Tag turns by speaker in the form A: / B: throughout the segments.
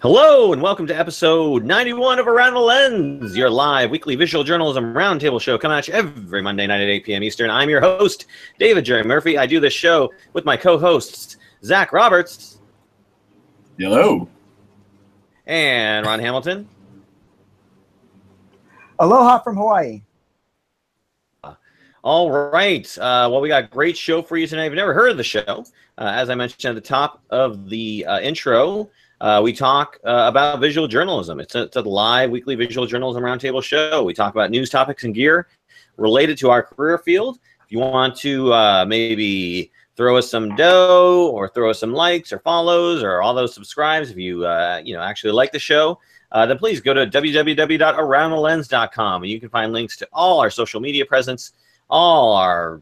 A: Hello and welcome to episode 91 of Around the Lens, your live weekly visual journalism roundtable show coming at you every Monday night at 8 p.m. Eastern. I'm your host, David Jerry Murphy. I do this show with my co-hosts, Zach Roberts.
B: Hello.
A: And Ron Hamilton.
C: Aloha from Hawaii.
A: All right. Well, we got a great show for you tonight. If you've never heard of the show, as I mentioned at the top of the intro, we talk about visual journalism. It's a live weekly visual journalism roundtable show. We talk about news, topics, and gear related to our career field. If you want to maybe throw us some dough or throw us some likes or follows or all those subscribes, if you actually like the show, then please go to www.aroundthelens.com and you can find links to all our social media presence, all our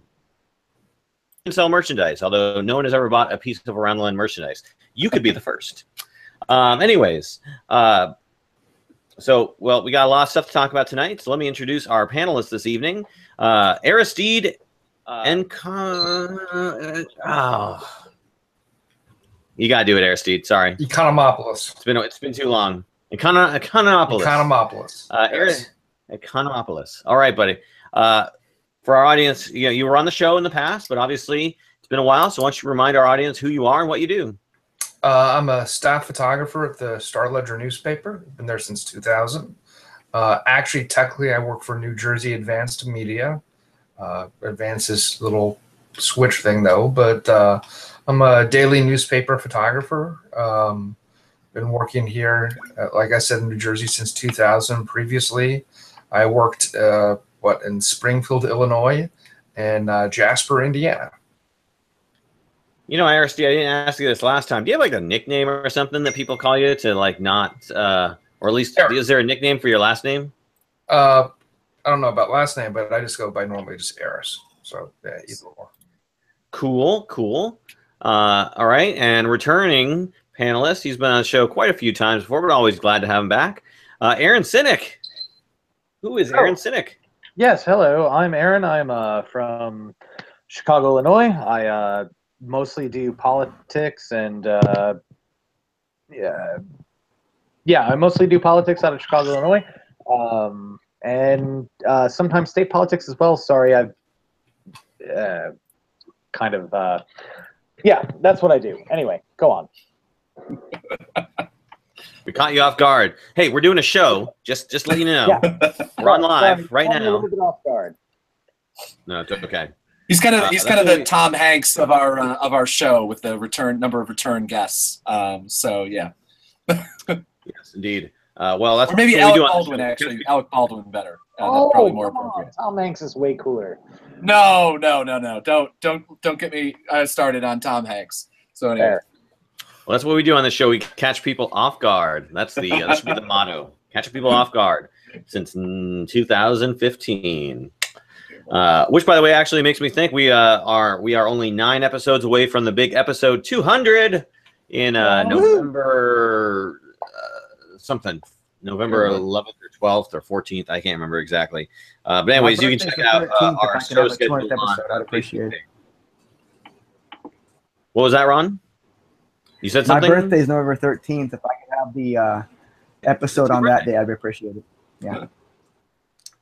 A: sell merchandise. Although no one has ever bought a piece of Around the Lens merchandise, you could be the first. Anyways, so we got a lot of stuff to talk about tonight. So let me introduce our panelists this evening. Aristide and you gotta do it, Aristide. Sorry,
D: Economopoulos.
A: It's been too long. Economopoulos.
D: Yes.
A: Economopoulos. All right, buddy. For our audience, you were on the show in the past, but obviously it's been a while. So why don't you remind our audience who you are and what you do?
D: I'm a staff photographer at the Star Ledger newspaper. Been there since 2000. Actually, technically, I work for New Jersey Advanced Media. Advanced is a little switch thing, though. But I'm a daily newspaper photographer. Been working here, like I said, in New Jersey since 2000. Previously, I worked in Springfield, Illinois, and Jasper, Indiana.
A: Aristide, I didn't ask you this last time. Do you have like a nickname or something that people call you to like not, or at least is there a nickname for your last name?
D: I don't know about last name, but I just go by normally just Eris. So yeah, either or.
A: Cool. All right, and returning panelist, he's been on the show quite a few times before, but always glad to have him back. Aaron Sinek. Who is Aaron Sinek?
E: Yes, hello. I'm Aaron. I'm from Chicago, Illinois. I mostly do politics and I mostly do politics out of Chicago, Illinois, and sometimes state politics as well. Sorry, I've that's what I do. Anyway, go on.
A: We caught you off guard. Hey, we're doing a show. Just let you know. Yeah. We're on live right now.
E: A little bit off guard.
A: No, it's okay.
B: He's kind of the Tom Hanks of our show with the number of return guests. So yeah.
A: Yes, indeed. Well, that's
B: or maybe Alec Baldwin actually. Alec Baldwin better. That's probably more appropriate.
E: Tom Hanks is way cooler.
B: No. Don't get me started on Tom Hanks. So anyway.
E: Fair.
A: Well, that's what we do on the show. We catch people off guard. That should be the motto. Catch people off guard since 2015. Which, by the way, actually makes me think we are only 9 episodes away from the big episode 200 in November November 11th or 12th or 14th. I can't remember exactly. But anyways, you can check out our show schedule.
C: I'd appreciate it.
A: What was that, Ron? You said something?
C: My birthday is November 13th. If I could have the episode on that day, I'd appreciate it. Yeah.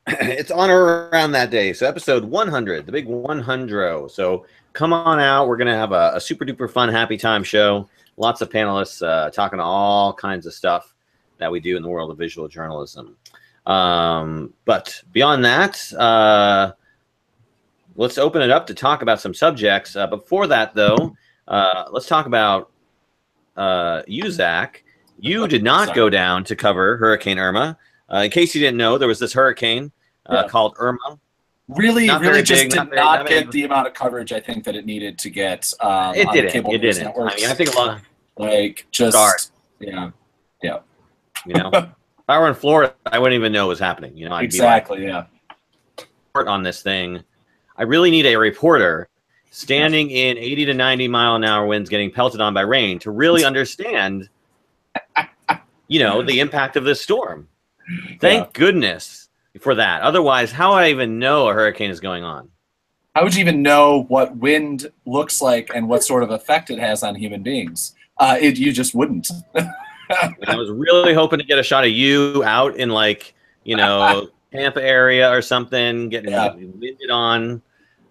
A: It's on or around that day. So episode 100, the big 100. So come on out. We're going to have a super duper fun, happy time show. Lots of panelists talking to all kinds of stuff that we do in the world of visual journalism. But beyond that, let's open it up to talk about some subjects. Before that, though, let's talk about you, Zach. You did not go down to cover Hurricane Irma. In case you didn't know, there was this hurricane called Irma.
B: Really just did not get the amount of coverage I think that it needed to get.
A: It didn't. I mean, I think a lot of
B: yeah.
A: If I were in Florida, I wouldn't even know it was happening. I'd
B: exactly,
A: be like, on this thing. I really need a reporter standing in 80 to 90 mile an hour winds getting pelted on by rain to really understand, the impact of this storm. Thank goodness for that. Otherwise, how would I even know a hurricane is going on?
B: How would you even know what wind looks like and what sort of effect it has on human beings? You just wouldn't.
A: And I was really hoping to get a shot of you out in like, Tampa area or something, getting winded on.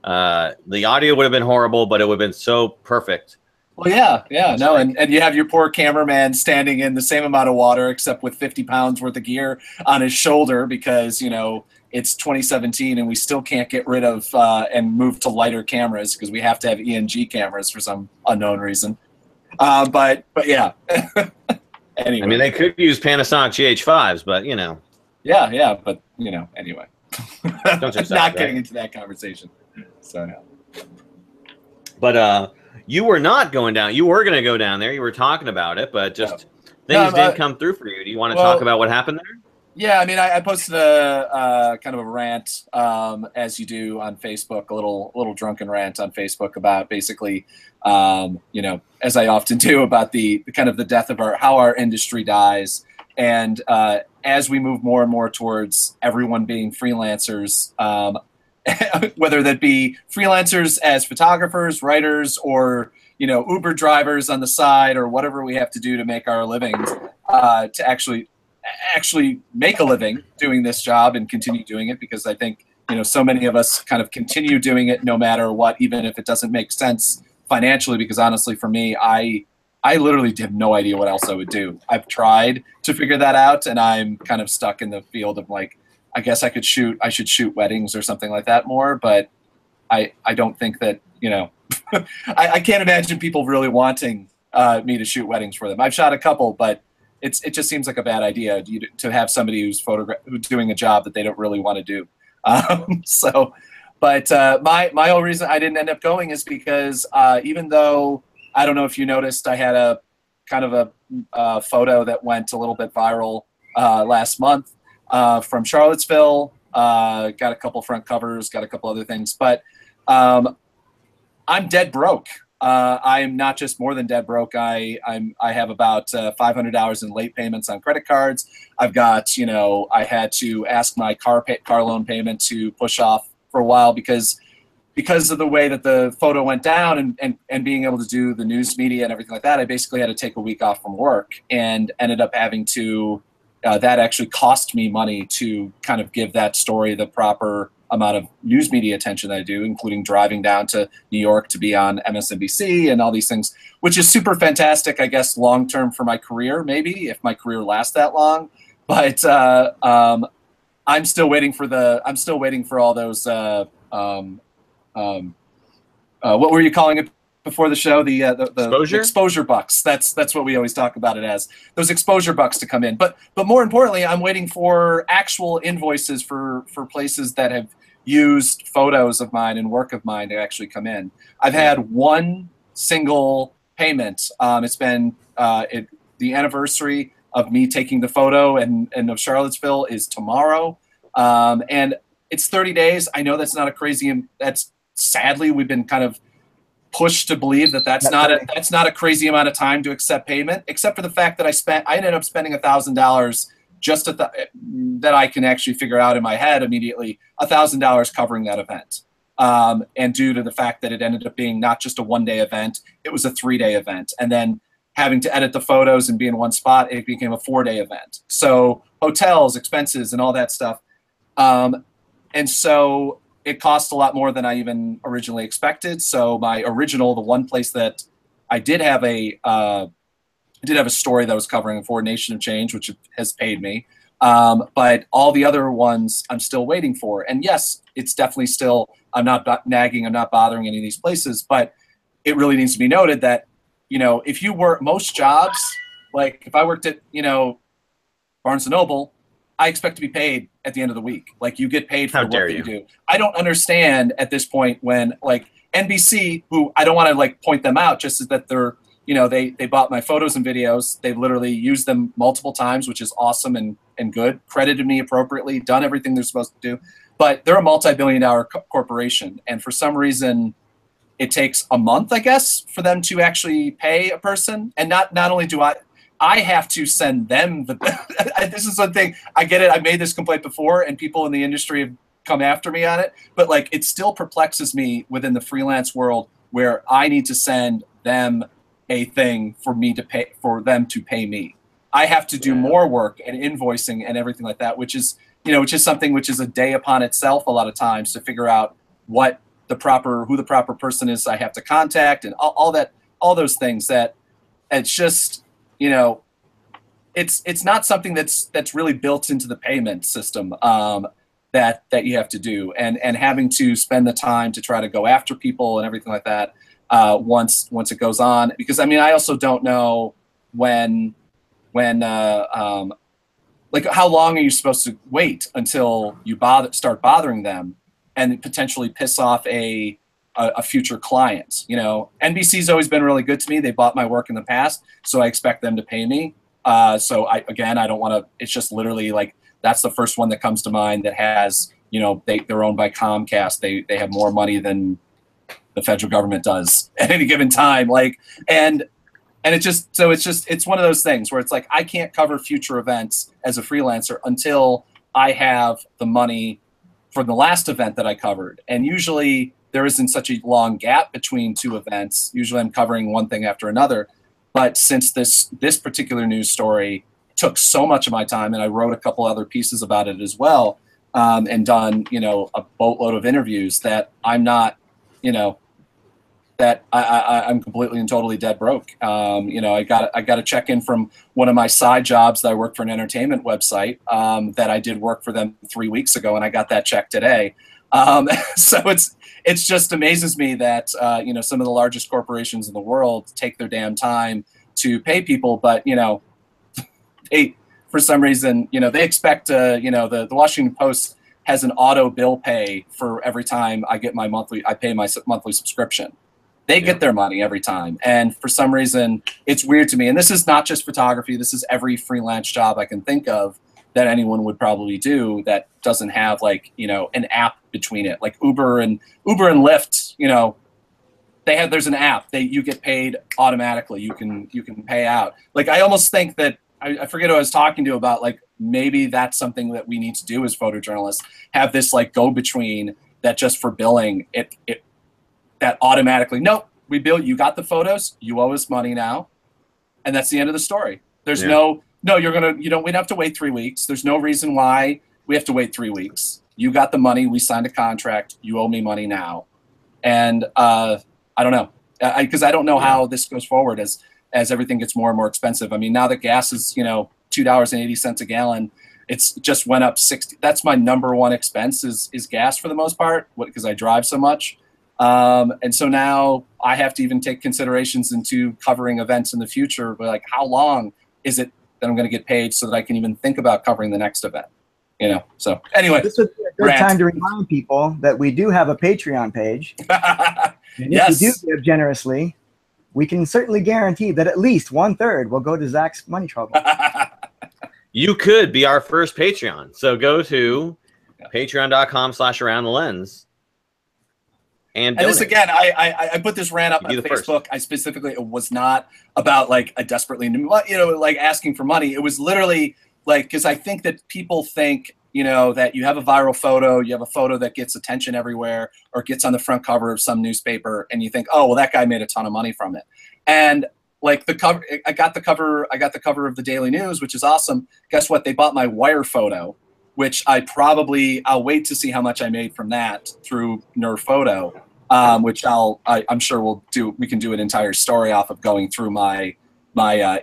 A: The audio would have been horrible, but it would have been so perfect.
B: Well, yeah, no, and you have your poor cameraman standing in the same amount of water, except with 50 pounds worth of gear on his shoulder because, it's 2017 and we still can't get rid of and move to lighter cameras because we have to have ENG cameras for some unknown reason. But yeah. Anyway.
A: I mean, they could use Panasonic GH5s, but,
B: Yeah, but, anyway. Not getting into that conversation. So, yeah.
A: But you were not going down. You were going to go down there. You were talking about it, but just things didn't come through for you. Do you want to talk about what happened there?
B: Yeah, I mean, I posted a kind of a rant, as you do on Facebook, a little drunken rant on Facebook about basically, as I often do, about the kind of the death of how our industry dies, and as we move more and more towards everyone being freelancers, whether that be freelancers as photographers, writers, or Uber drivers on the side, or whatever we have to do to make our livings, to actually make a living doing this job and continue doing it, because I think so many of us kind of continue doing it no matter what, even if it doesn't make sense financially, because honestly for me, I literally have no idea what else I would do. I've tried to figure that out, and I'm kind of stuck in the field of like, I guess I should shoot weddings or something like that more, but I don't think that, I can't imagine people really wanting me to shoot weddings for them. I've shot a couple, but it just seems like a bad idea to have somebody who's doing a job that they don't really want to do. But my whole reason I didn't end up going is because even though, I don't know if you noticed, I had a kind of a photo that went a little bit viral last month from Charlottesville. Got a couple front covers, got a couple other things, but I'm dead broke. I'm not just more than dead broke. I have about $500 in late payments on credit cards. I've got, I had to ask my car loan payment to push off for a while because of the way that the photo went down and being able to do the news media and everything like that. I basically had to take a week off from work and ended up having to, that actually cost me money to kind of give that story the proper amount of news media attention that I do, including driving down to New York to be on MSNBC and all these things, which is super fantastic, I guess, long-term for my career, maybe, if my career lasts that long. But I'm still waiting for all those, what were you calling it before the show? The exposure bucks. That's what we always talk about it as, those exposure bucks to come in. But more importantly, I'm waiting for actual invoices for places that have used photos of mine and work of mine to actually come in. I've had one single payment. It's been the anniversary of me taking the photo and of Charlottesville is tomorrow, and it's 30 days. I know that's not a crazy. That's sadly we've been kind of pushed to believe that that's not a crazy amount of time to accept payment, except for the fact that I ended up spending $1,000 just that I can actually figure out in my head immediately, $1,000 covering that event. And due to the fact that it ended up being not just a one-day event, it was a 3-day event. And then having to edit the photos and be in one spot, it became a 4-day event. So hotels, expenses, and all that stuff. And so it cost a lot more than I even originally expected. So the one place that I did have a story that was covering for Nation of Change, which has paid me. But all the other ones I'm still waiting for. And yes, it's definitely still, I'm not nagging, I'm not bothering any of these places, but it really needs to be noted that, if you work most jobs, like if I worked at, Barnes & Noble, I expect to be paid at the end of the week. Like you get paid for the work that you do. I don't understand at this point when like NBC, who I don't want to like point them out, just as that they're, they bought my photos and videos. They've literally used them multiple times, which is awesome and good. Credited me appropriately, done everything they're supposed to do. But they're a multi-billion-dollar corporation, and for some reason, it takes a month, I guess, for them to actually pay a person. And not only do I have to send them this is something, I get it. I made this complaint before and people in the industry have come after me on it, but like, it still perplexes me within the freelance world where I need to send them a thing for them to pay me. I have to do more work and invoicing and everything like that, which is something which is a day upon itself a lot of times to figure out who the proper person is I have to contact and all those things that it's just, it's not something that's really built into the payment system that you have to do, and having to spend the time to try to go after people and everything like that once it goes on. Because I also don't know when like how long are you supposed to wait until you start bothering them and potentially piss off a future client. NBC's always been really good to me. They bought my work in the past, so I expect them to pay me. So I don't want to. It's just literally like that's the first one that comes to mind that has, they're owned by Comcast. They have more money than the federal government does at any given time. And it's one of those things where it's like I can't cover future events as a freelancer until I have the money from the last event that I covered. And usually there isn't such a long gap between two events. Usually I'm covering one thing after another. But since this particular news story took so much of my time, and I wrote a couple other pieces about it as well, and done, a boatload of interviews, that I'm not, that I'm completely and totally dead broke. I got a check in from one of my side jobs that I work for an entertainment website that I did work for them 3 weeks ago, and I got that check today. So it's just amazes me that some of the largest corporations in the world take their damn time to pay people, but they, for some reason, they expect the Washington Post has an auto bill pay for every time I pay my monthly subscription. They get their money every time. And for some reason, it's weird to me. And this is not just photography. This is every freelance job I can think of that anyone would probably do that doesn't have an app between it. Like Uber and Lyft, there's an app that you get paid automatically. You can pay out. I almost think that I forget who I was talking to about maybe that's something that we need to do as photojournalists, have this go-between that just for billing that automatically, nope, we bill, you got the photos, you owe us money now, and that's the end of the story. There's we don't have to wait 3 weeks. There's no reason why we have to wait 3 weeks. You got the money, we signed a contract, you owe me money now. And I don't know, because I don't know how this goes forward as everything gets more and more expensive. Now that gas is $2.80 a gallon, it's just went up 60. That's my number one expense is gas for the most part, because I drive so much. And so now I have to even take considerations into covering events in the future. But how long is it that I'm going to get paid so that I can even think about covering the next event? So anyway,
C: this would be a good time to remind people that we do have a Patreon page. And if you do give generously, we can certainly guarantee that at least 1/3 will go to Zach's money trouble.
A: You could be our first Patreon. So go to patreon.com/aroundthelens. And
B: this again, I put this rant up on Facebook. I specifically, it was not about a desperately, asking for money. It was literally because I think that people think, that you have a viral photo, you have a photo that gets attention everywhere or gets on the front cover of some newspaper, and you think, oh, well, that guy made a ton of money from it. And the cover, I got the cover of the Daily News, which is awesome. Guess what? They bought my wire photo, which I'll wait to see how much I made from that through Nerve Photo, which I'm sure we can do an entire story off of going through my wire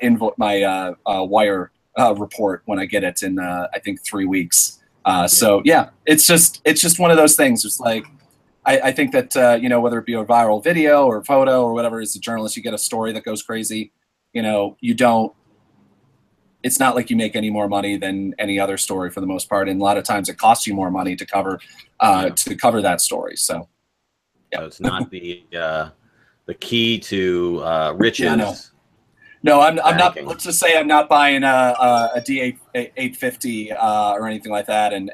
B: report when I get it in I think 3 weeks. So yeah, it's just one of those things. It's I think that whether it be a viral video or photo or whatever, as a journalist, you get a story that goes crazy. It's not like you make any more money than any other story for the most part, and a lot of times it costs you more money to cover that story. So, yeah.
A: So it's not the key to riches.
B: Yeah, no, I'm not. Let's just say I'm not buying a D850 or anything like that, and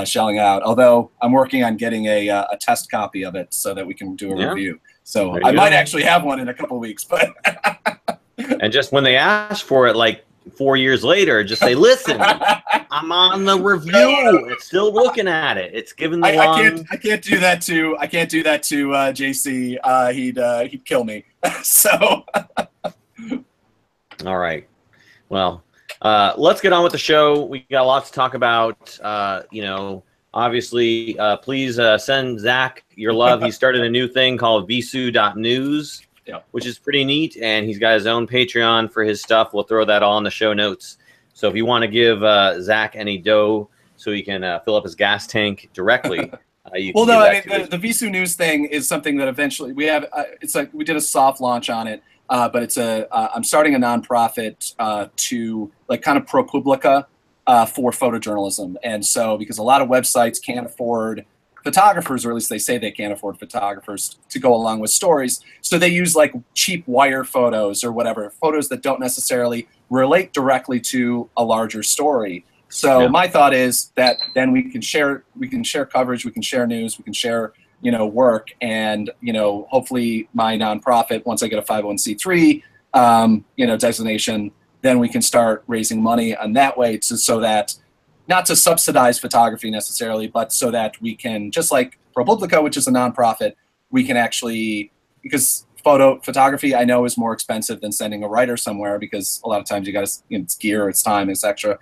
B: shelling out. Although I'm working on getting a test copy of it so that we can do a review. So I might actually have one in a couple of weeks, but.
A: And just when they ask for it, 4 years later, just say, "Listen, I'm on the review. It's still looking at it. It's given the long."
B: I can't do that to JC. He'd kill me. So.
A: All right. Well, let's get on with the show. We got a lot to talk about. Obviously, please send Zach your love. He started a new thing called visu.news, which is pretty neat, and he's got his own Patreon for his stuff. We'll throw that all in the show notes. So if you want to give Zach any dough so he can fill up his gas tank directly, you can
B: the Visu News thing is something that eventually we have. It's like we did a soft launch on it, but it's I'm starting a nonprofit to like kind of ProPublica for photojournalism, and so because a lot of websites can't afford photographers, or at least they say they can't afford photographers to go along with stories, so they use like cheap wire photos or whatever, photos that don't necessarily relate directly to a larger story. So my thought is that then we can share coverage, we can share news, we can share, work, and, hopefully my nonprofit, once I get a 501c3, designation, then we can start raising money on that way so that, not to subsidize photography necessarily, but so that we can, just like ProPublica, which is a nonprofit, we can actually, because photography I know is more expensive than sending a writer somewhere, because a lot of times you got to, it's gear, it's time, etc.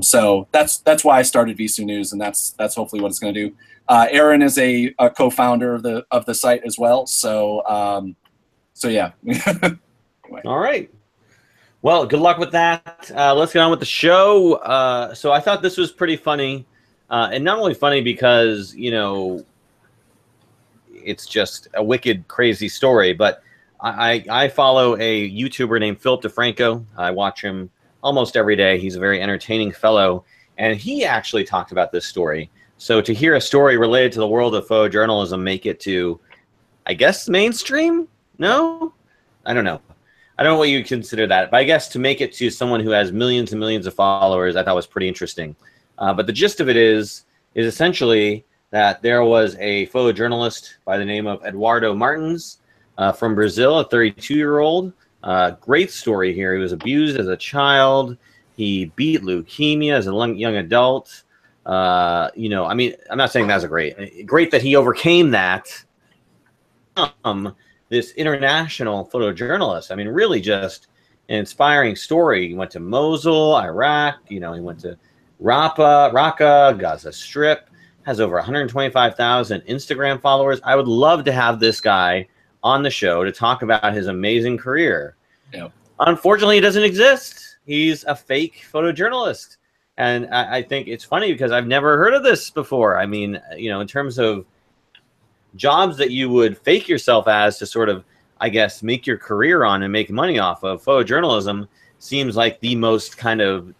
B: So that's why I started Visu News, and that's hopefully what it's going to do. Aaron is a co-founder of the site as well. So yeah. Anyway.
A: All right. Well, good luck with that. Let's get on with the show. So I thought this was pretty funny, and not only funny because it's just a wicked, crazy story. But I follow a YouTuber named Philip DeFranco. I watch him almost every day. He's a very entertaining fellow, and he actually talked about this story. So to hear a story related to the world of photojournalism make it to, I guess, mainstream? No? I don't know. I don't know what you consider that. But I guess to make it to someone who has millions and millions of followers, I thought was pretty interesting. But the gist of it is essentially that there was a photojournalist by the name of Eduardo Martins from Brazil, a 32-year-old. Great story here. He was abused as a child. He beat leukemia as a young adult. I mean, I'm not saying that's great that he overcame that. This international photojournalist. I mean, really just an inspiring story. He went to Mosul, Iraq. He went to Raqqa, Gaza Strip. Has over 125,000 Instagram followers. I would love to have this guy on the show to talk about his amazing career. Yep. Unfortunately, he doesn't exist. He's a fake photojournalist. And I think it's funny because I've never heard of this before. I mean, in terms of jobs that you would fake yourself as to sort of, I guess, make your career on and make money off of, photojournalism seems like the most kind of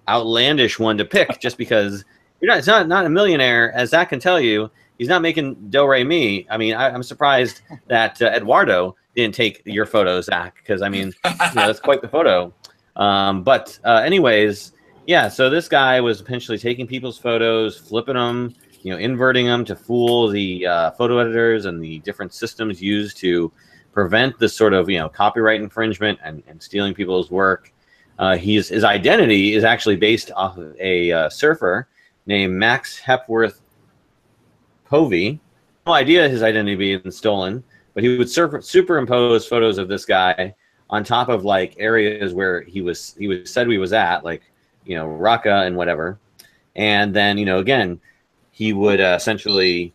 A: outlandish one to pick, just because it's not a millionaire, as Zach can tell you. He's not making do-re-mi. I mean, I'm surprised that Eduardo didn't take your photo, Zach, because, I mean, that's quite the photo. But anyways, yeah, so this guy was potentially taking people's photos, flipping them, inverting them to fool the photo editors and the different systems used to prevent this sort of, copyright infringement and stealing people's work. His identity is actually based off of a surfer named Max Hepworth Povey. No idea his identity being stolen, but he would superimpose photos of this guy on top of like areas where he said he was at, like Raqqa and whatever, and then again he would essentially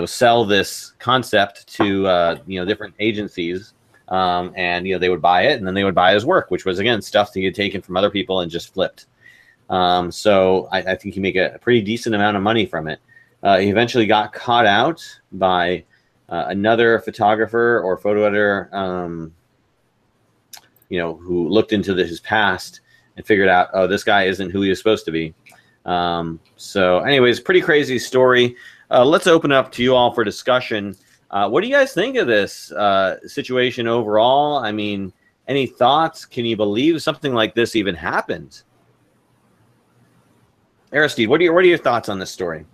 A: sell this concept to different agencies, and they would buy it, and then they would buy his work, which was again stuff that he had taken from other people and just flipped. So I think he made a pretty decent amount of money from it. He eventually got caught out by another photographer or photo editor, who looked into his past and figured out, oh, this guy isn't who he was supposed to be. So anyways, pretty crazy story. Let's open up to you all for discussion. What do you guys think of this situation overall? I mean, any thoughts? Can you believe something like this even happened? Aristide, what are your thoughts on this story?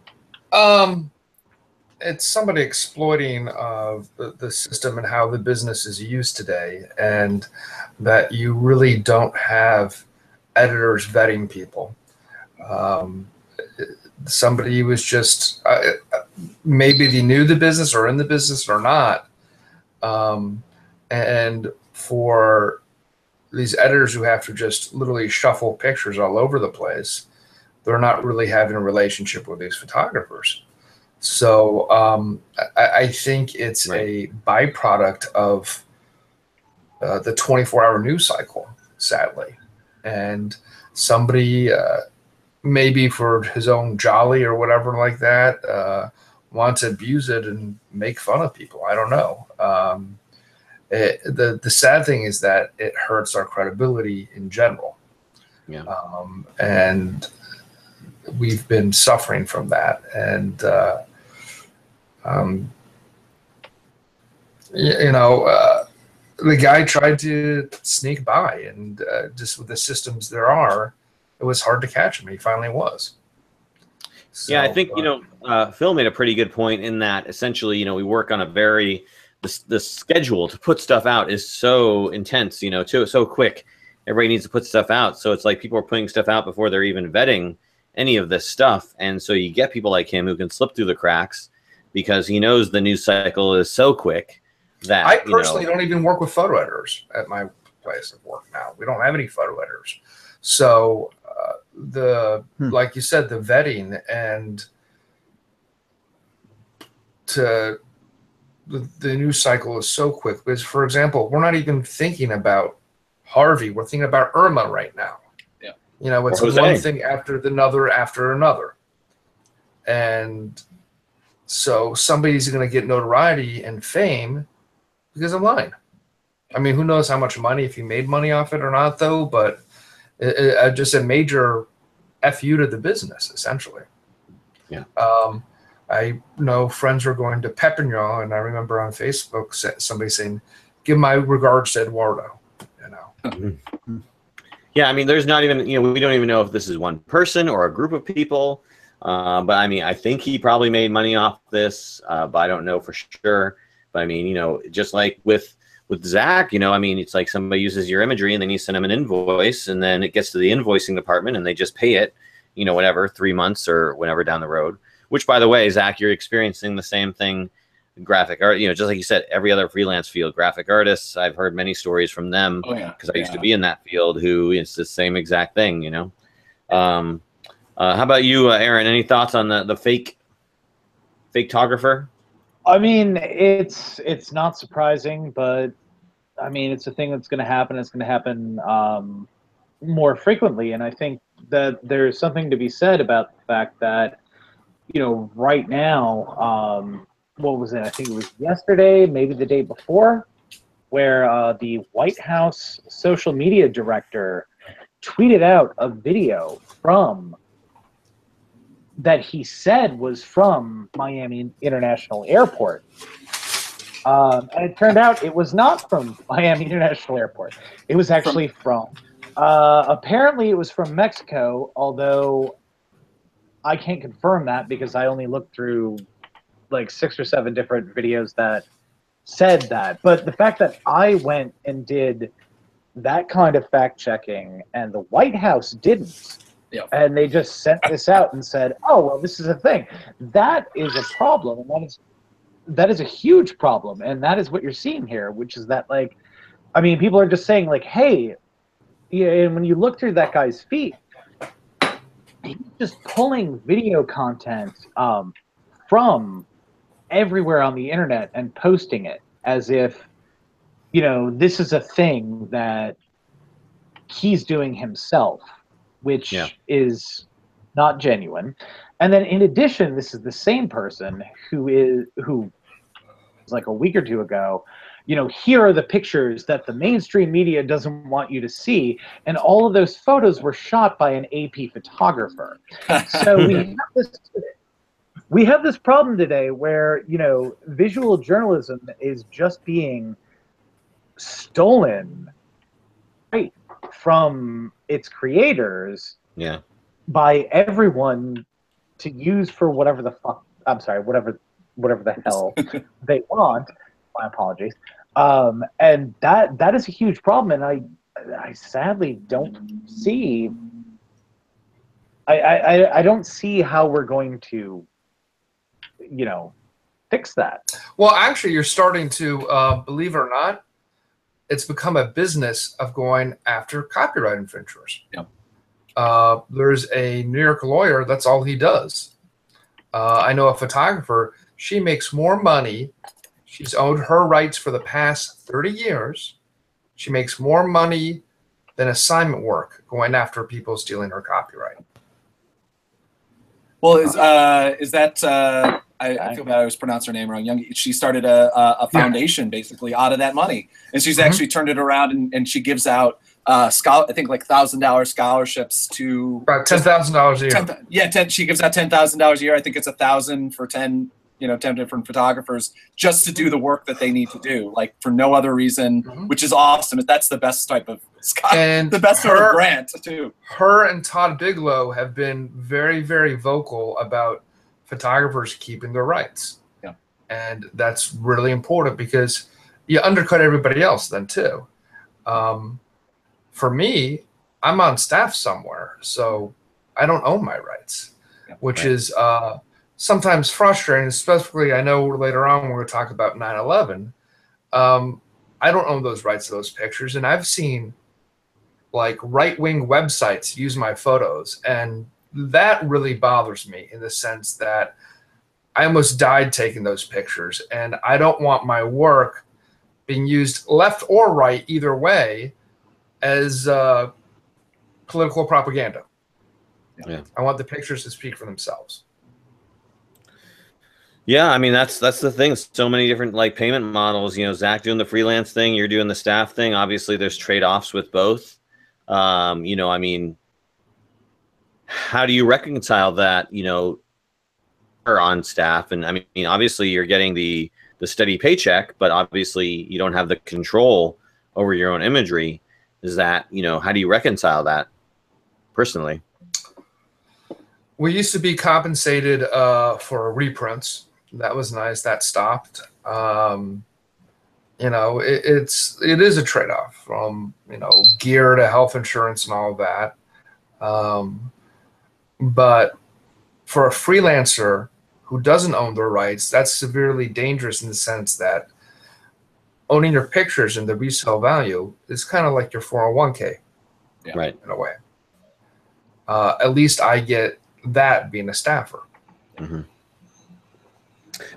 D: It's somebody exploiting the system and how the business is used today, and that you really don't have editors vetting people. Somebody was just maybe they knew the business or in the business or not, and for these editors who have to just literally shuffle pictures all over the place, they're not really having a relationship with these photographers. So I think it's a byproduct of the 24-hour news cycle, sadly. And somebody, maybe for his own jolly or whatever like that, wants to abuse it and make fun of people. I don't know. The sad thing is that it hurts our credibility in general.
A: Yeah.
D: And we've been suffering from that. And, the guy tried to sneak by, and just with the systems there are, it was hard to catch him. He finally was. So,
A: yeah, I think, Phil made a pretty good point in that essentially, we work on a very, the schedule to put stuff out is so intense, so quick. Everybody needs to put stuff out. So it's like people are putting stuff out before they're even vetting any of this stuff. And so you get people like him who can slip through the cracks because he knows the news cycle is so quick that
D: I personally don't even work with photo editors at my place of work now. We don't have any photo editors. So like you said, the vetting and the news cycle is so quick. Because, for example, we're not even thinking about Harvey. We're thinking about Irma right now. Yeah. It's one thing after another. And so somebody's going to get notoriety and fame because of mine. I mean, who knows how much money, if he made money off it or not, though, but just a major FU to the business, essentially.
A: Yeah.
D: I know friends were going to Pepinall, and I remember on Facebook somebody saying, "Give my regards to Eduardo."
A: Yeah, I mean, there's not even, we don't even know if this is one person or a group of people. But I mean, I think he probably made money off this, but I don't know for sure. But I mean, just like with Zach, I mean, it's like somebody uses your imagery and then you send them an invoice, and then it gets to the invoicing department and they just pay it, whatever, 3 months or whenever down the road. Which, by the way, Zach, you're experiencing the same thing. Graphic art, just like you said, every other freelance field, graphic artists, I've heard many stories from them because I used to be in that field, who it's the same exact thing, How about you, Aaron? Any thoughts on the fake-tographer?
E: I mean, it's not surprising, but I mean, it's a thing that's going to happen. It's going to happen more frequently, and I think that there's something to be said about the fact that, right now, what was it? I think it was yesterday, maybe the day before, where the White House social media director tweeted out a video that he said was from Miami International Airport. And it turned out it was not from Miami International Airport. It was actually apparently it was from Mexico, although I can't confirm that because I only looked through like 6 or 7 different videos that said that. But the fact that I went and did that kind of fact checking and the White House didn't, and they just sent this out and said, "Oh, well, this is a thing." That is a problem, and that is a huge problem, and that is what you're seeing here, which is that, like, I mean, people are just saying, like, "Hey," and when you look through that guy's feed, he's just pulling video content from everywhere on the internet and posting it as if, this is a thing that he's doing himself, which is not genuine. And then in addition, this is the same person who like a week or two ago, here are the pictures that the mainstream media doesn't want you to see, and all of those photos were shot by an AP photographer. So we have this problem today where, visual journalism is just being stolen right from its creators by everyone to use for whatever the fuck, whatever the hell they want. My apologies. And that is a huge problem, and I sadly don't see I don't see how we're going to fix that.
D: Well, actually, you're starting to, believe it or not, it's become a business of going after copyright infringers.
B: Yep.
D: There's a New York lawyer, that's all he does. I know a photographer, she makes more money. She's owned her rights for the past 30 years. She makes more money than assignment work going after people stealing her copyright.
B: Well, is that I feel bad I was pronounced her name wrong. She started a foundation basically out of that money, and she's actually turned it around, and she gives out I think like $1,000 scholarships to
D: about $10,000 a
B: year. She gives out $10,000 a year. I think it's 1,000 for 10 different photographers just to do the work that they need to do, like for no other reason, which is awesome. That's the best type of the best sort of grant too.
D: Her and Todd Bigelow have been very, very vocal about photographers keeping their rights.
B: Yeah.
D: And that's really important because you undercut everybody else then too. For me, I'm on staff somewhere, so I don't own my rights, which is sometimes frustrating, especially I know later on when we're going to talk about 9/11. I don't own those rights to those pictures, and I've seen like right-wing websites use my photos, and that really bothers me in the sense that I almost died taking those pictures, and I don't want my work being used left or right, either way, as political propaganda.
A: Yeah.
D: I want the pictures to speak for themselves.
A: Yeah, I mean that's the thing. So many different like payment models. Zach doing the freelance thing, you're doing the staff thing. Obviously, there's trade-offs with both. I mean, how do you reconcile that? Are on staff, and I mean, obviously, you're getting the steady paycheck, but obviously, you don't have the control over your own imagery. Is that how do you reconcile that personally?
D: We used to be compensated for reprints. That was nice. That stopped. It is a trade-off from gear to health insurance and all of that. But for a freelancer who doesn't own their rights, that's severely dangerous in the sense that owning your pictures and the resale value is kind of like your 401k,
A: right?
D: In a way. At least I get that being a staffer.
A: Mm-hmm.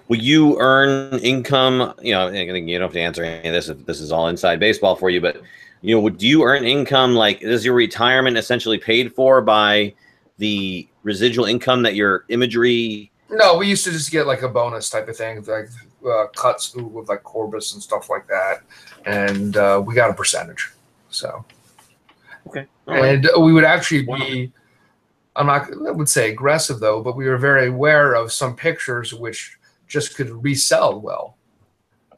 A: Will you earn income? I think you don't have to answer any of this if this is all inside baseball for you, but do you earn income? Like, is your retirement essentially paid for by the residual income that your imagery?
D: No, we used to just get like a bonus type of thing, like cuts with like Corbis and stuff like that, and we got a percentage. So,
A: okay,
D: and we would actually be. I would say aggressive though, but we were very aware of some pictures which just could resell well.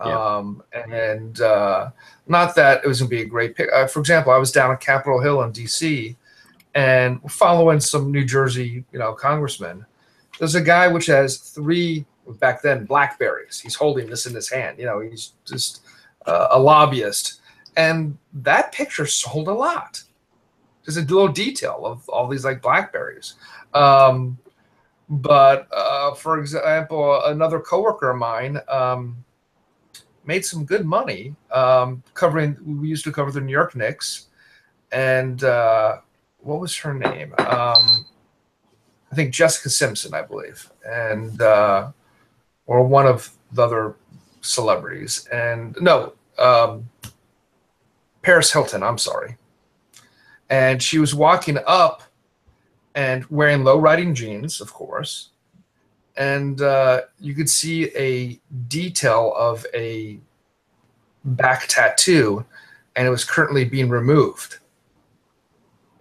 D: And not that it was going to be a great pick. For example, I was down on Capitol Hill in DC and following some New Jersey, congressmen. There's a guy which has 3, back then, Blackberries. He's holding this in his hand. He's just a lobbyist. And that picture sold a lot. Just a little detail of all these like Blackberries. But for example, another coworker of mine made some good money we used to cover the New York Knicks. And what was her name? I think Jessica Simpson, I believe. And or one of the other celebrities. And no, Paris Hilton, I'm sorry. And she was walking up and wearing low-riding jeans, of course. And you could see a detail of a back tattoo, and it was currently being removed.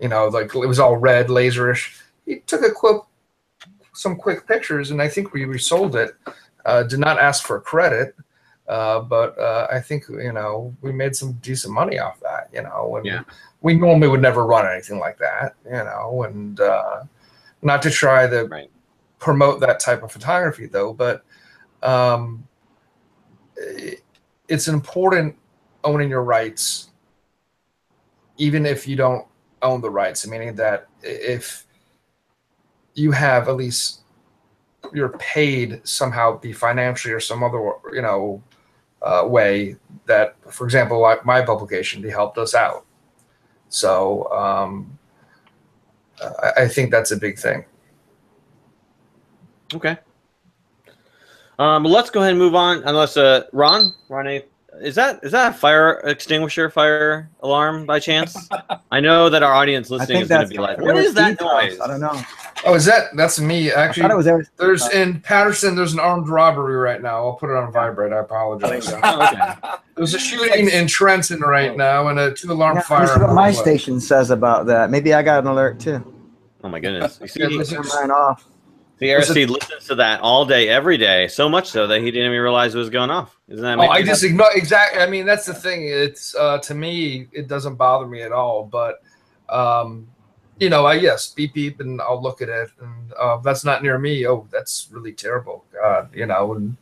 D: Like it was all red, laserish. He took some quick pictures, and I think we resold it. Did not ask for credit, but I think we made some decent money off that. And we normally would never run anything like that, and not to try to promote that type of photography though, but it's important owning your rights, even if you don't own the rights. Meaning that if you have at least you're paid somehow, be financially or some other way that, for example, like my publication, they helped us out. So I think that's a big thing.
A: Okay. Let's go ahead and move on. Unless Ron, is that a fire extinguisher, fire alarm by chance? I know that our audience listening is going to be like, "What is that noise?"
C: I don't know.
D: Oh, that's me. Actually,
C: I thought it was
D: there's in Patterson. There's an armed robbery right now. I'll put it on vibrate. I apologize.
A: Okay.
D: There's a shooting in Trenton right now, and a 2-alarm fire.
C: That's what my station says about that. Maybe I got an alert too.
A: Oh my goodness! You see,
C: Turn mine off.
A: The Aristide listens to that all day, every day, so much so that he didn't even realize it was going off. Isn't that?
D: I just ignore exactly. I mean, that's the thing. It's to me, it doesn't bother me at all. But you know, yes, beep beep, and I'll look at it, and that's not near me. Oh, that's really terrible. God, you know, and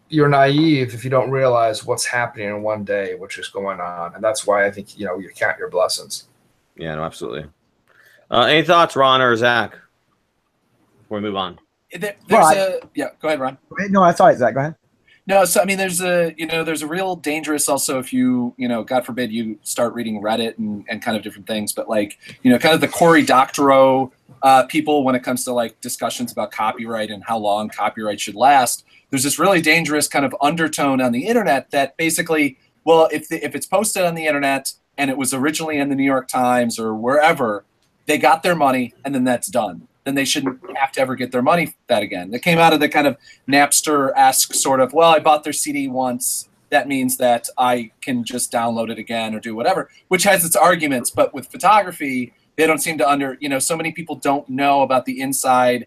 D: you're naive if you don't realize what's happening in one day, which is going on, and that's why I think you count your blessings.
A: Yeah, no, absolutely. Any thoughts, Ron or Zach? Before we move on.
B: Yeah, go ahead, Ron.
C: No, that's all right, Zach. Go ahead.
B: No, so I mean, there's a real dangerous also if you God forbid you start reading Reddit and kind of different things, but like kind of the Cory Doctorow people when it comes to like discussions about copyright and how long copyright should last. There's this really dangerous kind of undertone on the internet that basically, well, if it's posted on the internet and it was originally in the New York Times or wherever, they got their money and then that's done. Then they shouldn't have to ever get their money for that again. It came out of the kind of Napster-esque sort of, well, I bought their CD once. That means that I can just download it again or do whatever, which has its arguments. But with photography, they don't seem to so many people don't know about the inside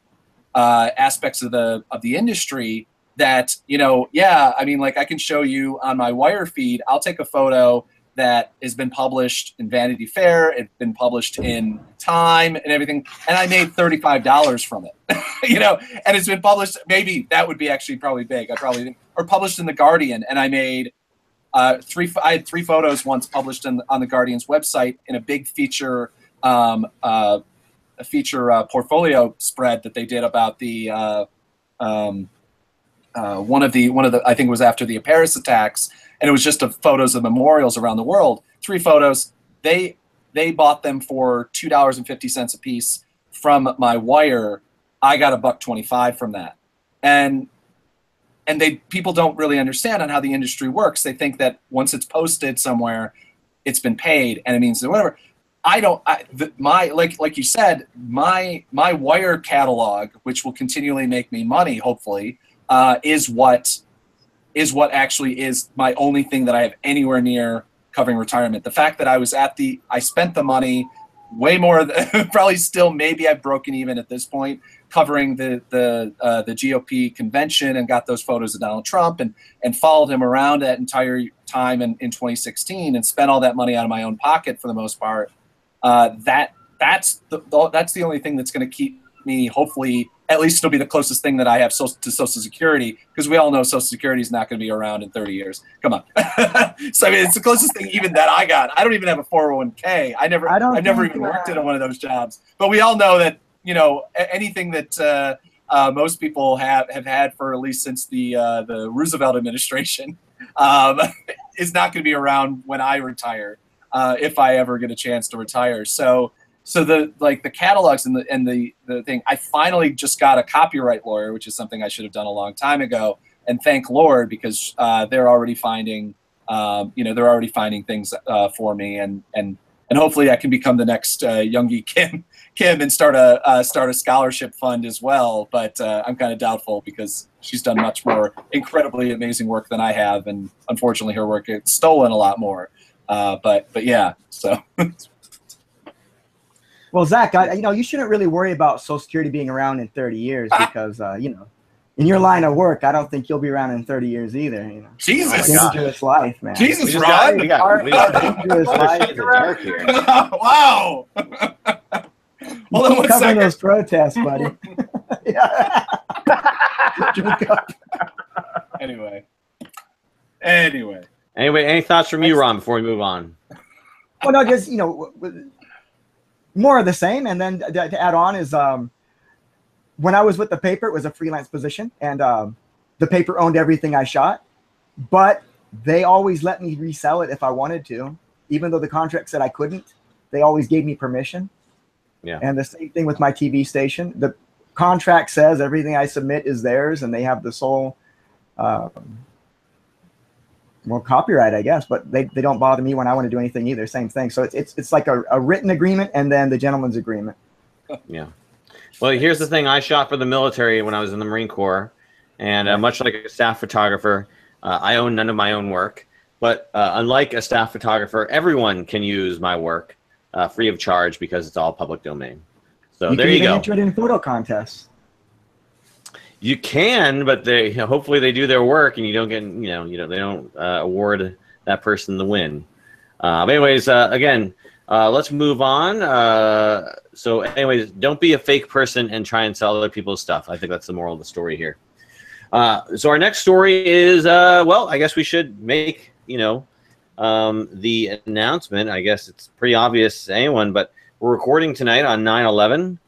B: aspects of the industry that, I mean, like I can show you on my Wire feed, I'll take a photo that has been published in Vanity Fair, it's been published in Time and everything, and I made $35 from it, and it's been published, maybe that would be actually probably big, or published in The Guardian, and I made I had 3 photos once published on the Guardian's website in a big feature, a feature portfolio spread that they did about the, one of the, I think it was after the Paris attacks, and it was just photos of memorials around the world. 3 photos. They bought them for $2.50 a piece from my Wire. I got $1.25 from that, and people don't really understand on how the industry works. They think that once it's posted somewhere, it's been paid, and it means that whatever. Like you said, my Wire catalog, which will continually make me money, hopefully, is what actually is my only thing that I have anywhere near covering retirement. The fact that I spent the money way more, probably still, maybe I've broken even at this point, covering the GOP convention and got those photos of Donald Trump and followed him around that entire time in 2016 and spent all that money out of my own pocket for the most part. That's the only thing that's going to keep me, hopefully, at least it'll be the closest thing that I have to Social Security, because we all know Social Security is not going to be around in 30 years. Come on. So I mean, it's the closest thing even that I got. I don't even have a 401k. I've never even worked in one of those jobs. But we all know that anything that most people have had for at least since the Roosevelt administration is not going to be around when I retire, if I ever get a chance to retire. So the catalogs and the thing, I finally just got a copyright lawyer, which is something I should have done a long time ago. And thank Lord, because they're already finding things for me, and hopefully I can become the next Youngie Kim and start a scholarship fund as well. But I'm kind of doubtful because she's done much more incredibly amazing work than I have, and unfortunately her work gets stolen a lot more. But yeah, so.
C: Well, Zach, you shouldn't really worry about Social Security being around in 30 years because, in your line of work, I don't think you'll be around in 30 years either.
B: Jesus,
C: dangerous life, man.
B: Jesus, Ron,
A: we got dangerous life here.
B: Wow.
C: Well, then cover those protests, buddy.
B: Anyway,
A: any thoughts from you, Ron, before we move on?
C: Well, no, just more of the same, and then to add on is when I was with the paper, it was a freelance position, and the paper owned everything I shot, but they always let me resell it if I wanted to, even though the contract said I couldn't. They always gave me permission.
A: Yeah.
C: And the same thing with my TV station. The contract says everything I submit is theirs, and they have the sole, copyright, I guess. But they don't bother me when I want to do anything either. Same thing. So it's like a written agreement and then the gentleman's agreement.
A: Yeah. Well, here's the thing. I shot for the military when I was in the Marine Corps, and much like a staff photographer, I own none of my own work. But unlike a staff photographer, everyone can use my work free of charge because it's all public domain. So there you go.
C: You can enter it in photo contests.
A: You can, but they hopefully they do their work, and you don't get they don't award that person the win. But anyways, again, let's move on. So anyways, don't be a fake person and try and sell other people's stuff. I think that's the moral of the story here. So our next story is well, I guess we should make the announcement. I guess it's pretty obvious to anyone, but we're recording tonight on 9/11.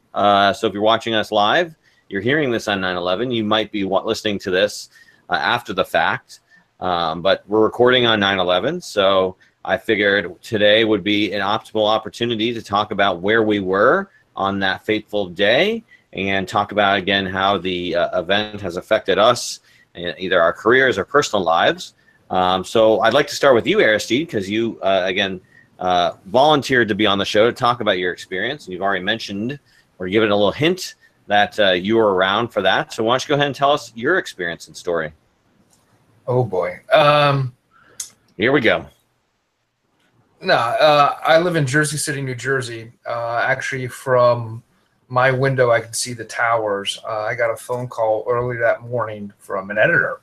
A: So if you're watching us live, you're hearing this on 9/11. You might be listening to this after the fact, but we're recording on 9/11. So I figured today would be an optimal opportunity to talk about where we were on that fateful day and talk about, again, how the event has affected us, either our careers or personal lives. So I'd like to start with you, Aristide, because you, again, volunteered to be on the show to talk about your experience. And you've already mentioned or given a little hint that you were around for that. So why don't you go ahead and tell us your experience and story?
D: Oh, boy.
A: Here we go.
D: No, I live in Jersey City, New Jersey. Actually, from my window, I can see the towers. I got a phone call early that morning from an editor.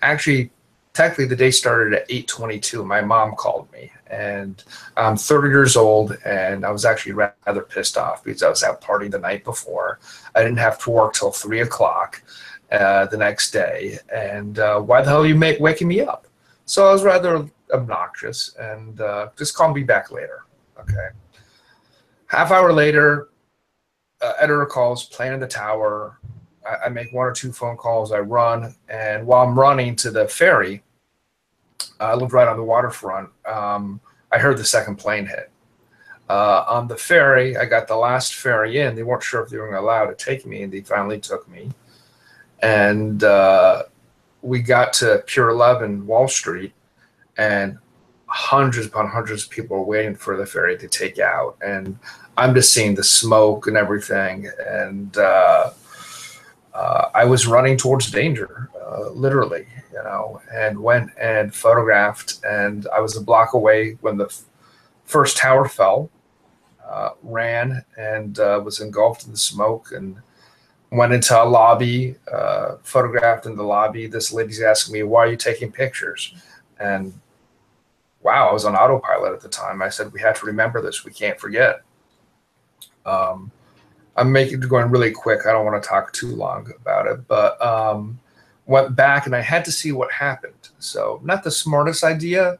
D: Actually, technically, the day started at 8:22. My mom called me, and I'm 30 years old, and I was actually rather pissed off because I was out partying the night before. I didn't have to work till 3 o'clock the next day, and why the hell are you waking me up? So I was rather obnoxious, and just call me back later. Okay. Half hour later, editor calls, playing in the tower. I make 1 or 2 phone calls. I run, and while I'm running to the ferry, I lived right on the waterfront. I heard the second plane hit. On the ferry, I got the last ferry in. They weren't sure if they were allowed to take me, and they finally took me. And we got to Pier 11, Wall Street, and hundreds upon hundreds of people were waiting for the ferry to take out. And I'm just seeing the smoke and everything. And I was running towards danger, literally, and went and photographed. And I was a block away when the first tower fell, ran and was engulfed in the smoke, and went into a lobby, photographed in the lobby. This lady's asking me, why are you taking pictures? And wow, I was on autopilot at the time. I said, we have to remember this. We can't forget. I'm going really quick. I don't want to talk too long about it, but went back and I had to see what happened. So not the smartest idea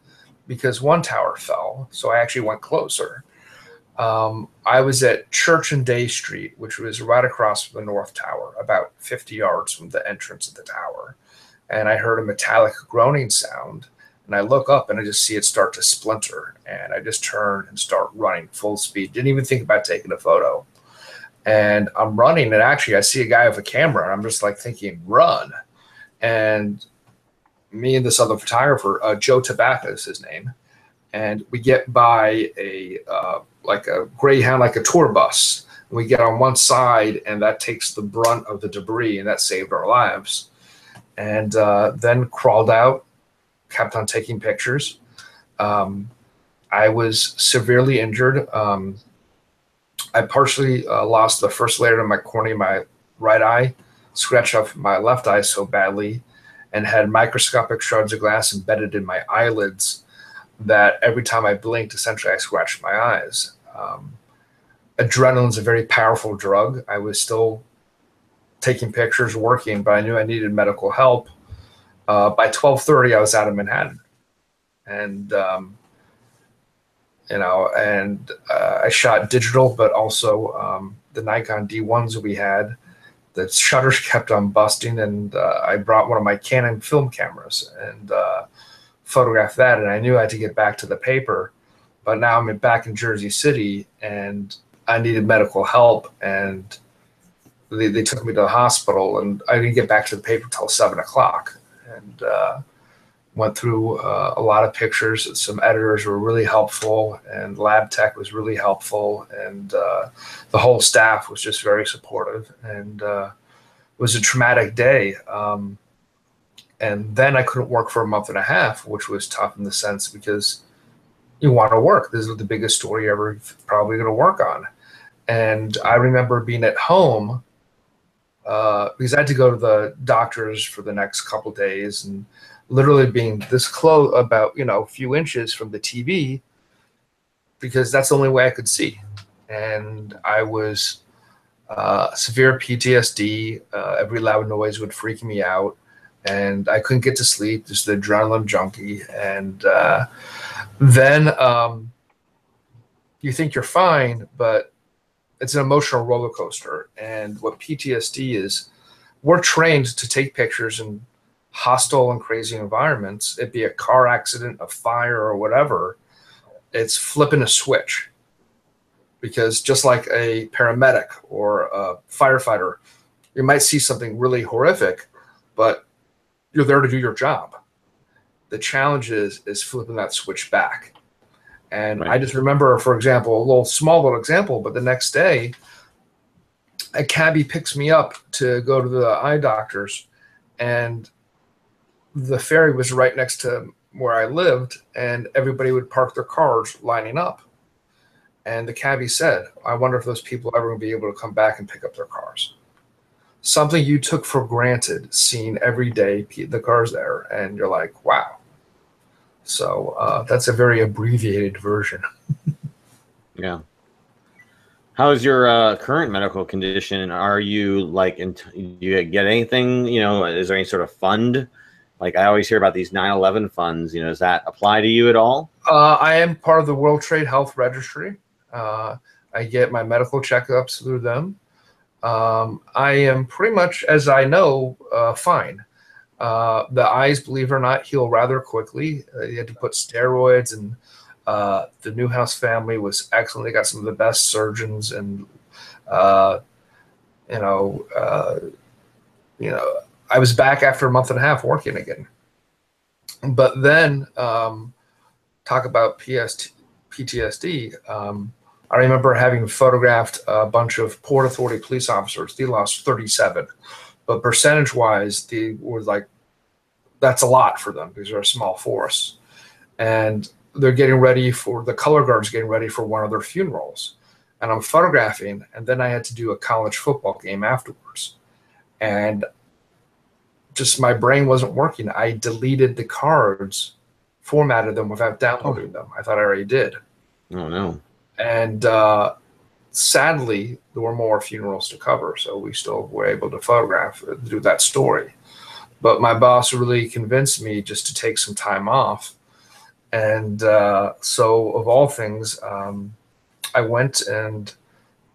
D: because one tower fell. So I actually went closer. I was at Church and Day Street, which was right across from the North Tower, about 50 yards from the entrance of the tower. And I heard a metallic groaning sound. And I look up and I just see it start to splinter. And I just turn and start running full speed. Didn't even think about taking a photo. And I'm running, and actually I see a guy with a camera, and I'm just like thinking, run. And me and this other photographer, Joe Tobacco is his name, and we get by a Greyhound, like a tour bus. And we get on one side, and that takes the brunt of the debris, and that saved our lives. And then crawled out, kept on taking pictures. I was severely injured. I partially lost the first layer of my cornea, my right eye, scratched off my left eye so badly, and had microscopic shards of glass embedded in my eyelids that every time I blinked, essentially I scratched my eyes. Adrenaline's a very powerful drug. I was still taking pictures, working, but I knew I needed medical help. By 12:30, I was out of Manhattan. And I shot digital, but also the Nikon D1s we had. the shutters kept on busting, and I brought one of my Canon film cameras and photographed that, and I knew I had to get back to the paper, but now I'm back in Jersey City, and I needed medical help, and they took me to the hospital, and I didn't get back to the paper till 7 o'clock, and went through a lot of pictures. Some editors were really helpful, and lab tech was really helpful, and the whole staff was just very supportive, and it was a traumatic day. And then I couldn't work for a month and a half, which was tough in the sense because you want to work. This is the biggest story you're ever probably going to work on. And I remember being at home because I had to go to the doctors for the next couple of days, and literally being this close, about, a few inches from the TV, because that's the only way I could see. And I was severe PTSD. Every loud noise would freak me out, and I couldn't get to sleep, just the adrenaline junkie. And then you think you're fine, but it's an emotional roller coaster. And what PTSD is, we're trained to take pictures in hostile and crazy environments. It be a car accident, a fire, or whatever. It's flipping a switch, because just like a paramedic or a firefighter, you might see something really horrific, but you're there to do your job. The challenge is flipping that switch back. And right. I just remember, for example, a small little example, but the next day, a cabbie picks me up to go to the eye doctors, and the ferry was right next to where I lived, and everybody would park their cars lining up. And the cabbie said, I wonder if those people are ever going to be able to come back and pick up their cars. Something you took for granted, seeing every day the cars there, and you're like, wow. So that's a very abbreviated version.
A: Yeah. How is your current medical condition? Are you do you get anything, is there any sort of fund? Like I always hear about these 9/11 funds, does that apply to you at all?
D: I am part of the World Trade Health Registry. I get my medical checkups through them. I am pretty much, as I know, fine. The eyes, believe it or not, heal rather quickly. You had to put steroids, and the Newhouse family was excellent. They got some of the best surgeons, and I was back after a month and a half working again. But then, talk about PTSD. I remember having photographed a bunch of Port Authority police officers. They lost 37, but percentage-wise, they were like, that's a lot for them because they're a small force. And they're getting ready for, the color guard's getting ready for one of their funerals. And I'm photographing, and then I had to do a college football game afterwards. And just my brain wasn't working. I deleted the cards, formatted them without downloading them. I thought I already did.
A: Oh, no.
D: And sadly, there were more funerals to cover, so we still were able to photograph, do that story. But my boss really convinced me just to take some time off. And so of all things, I went, and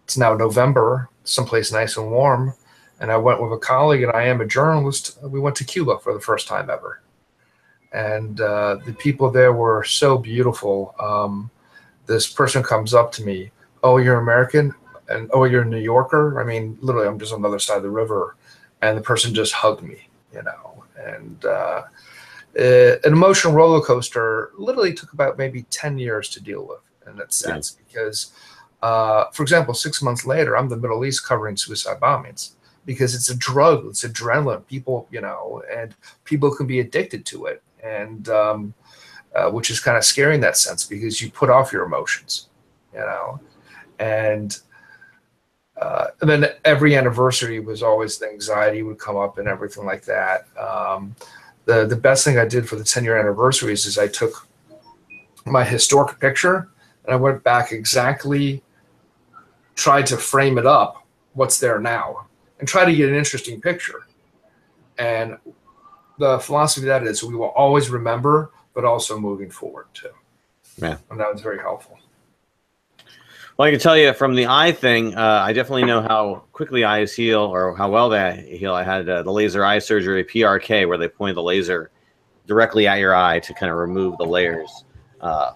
D: it's now November, someplace nice and warm. And I went with a colleague, and I am a journalist. We went to Cuba for the first time ever. And the people there were so beautiful. This person comes up to me, oh, you're American? And oh, you're a New Yorker? I mean, literally, I'm just on the other side of the river. And the person just hugged me, and an emotional roller coaster literally took about maybe 10 years to deal with in that sense. Because, for example, 6 months later, I'm in the Middle East covering suicide bombings because it's a drug, it's adrenaline. People, and people can be addicted to it. And, which is kind of scary in that sense because you put off your emotions, and then every anniversary was always the anxiety would come up and everything like that. The best thing I did for the 10-year anniversaries is I took my historic picture and I went back exactly, tried to frame it up, what's there now, and try to get an interesting picture. And the philosophy of that is we will always remember, but also moving forward too.
A: Yeah.
D: And that was very helpful.
A: Well, I can tell you from the eye thing, I definitely know how quickly eyes heal or how well they heal. I had the laser eye surgery, PRK, where they point the laser directly at your eye to kind of remove the layers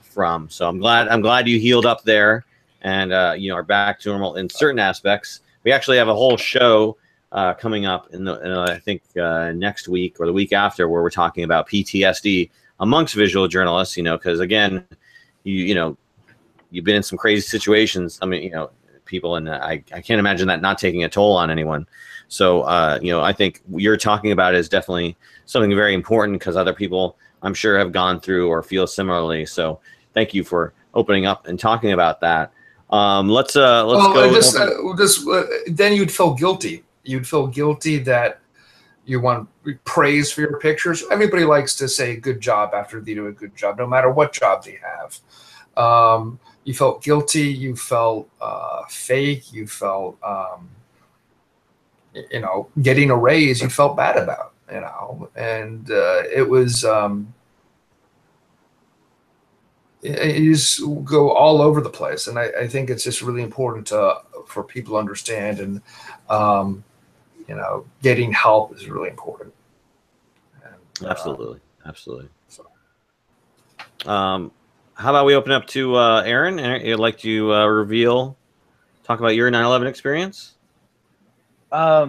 A: from. So I'm glad you healed up there and are back to normal in certain aspects. We actually have a whole show coming up in I think next week or the week after, where we're talking about PTSD amongst visual journalists. Because again, you've been in some crazy situations. I mean, people, and I can't imagine that not taking a toll on anyone. So, I think what you're talking about is definitely something very important because other people, I'm sure, have gone through or feel similarly. So thank you for opening up and talking about that. Let's go.
D: Then you'd feel guilty. You'd feel guilty that you want praise for your pictures. Everybody likes to say good job after they do a good job, no matter what job they have. You felt guilty. You felt fake. You felt, getting a raise. You felt bad about, and it was. You just go all over the place, and I think it's just really important for people to understand, and getting help is really important. And,
A: absolutely. So. How about we open up to Aaron? You'd like to talk about your 9/11 experience?
E: I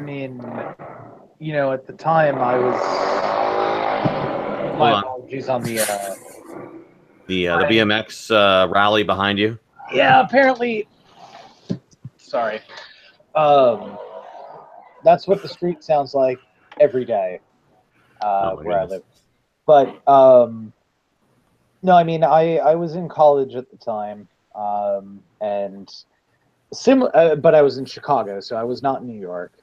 E: mean, at the time I was. My apologies on the
A: BMX rally behind you.
E: Yeah, apparently. Sorry. That's what the street sounds like every day where I live. But no, I mean, I was in college at the time, and but I was in Chicago, so I was not in New York.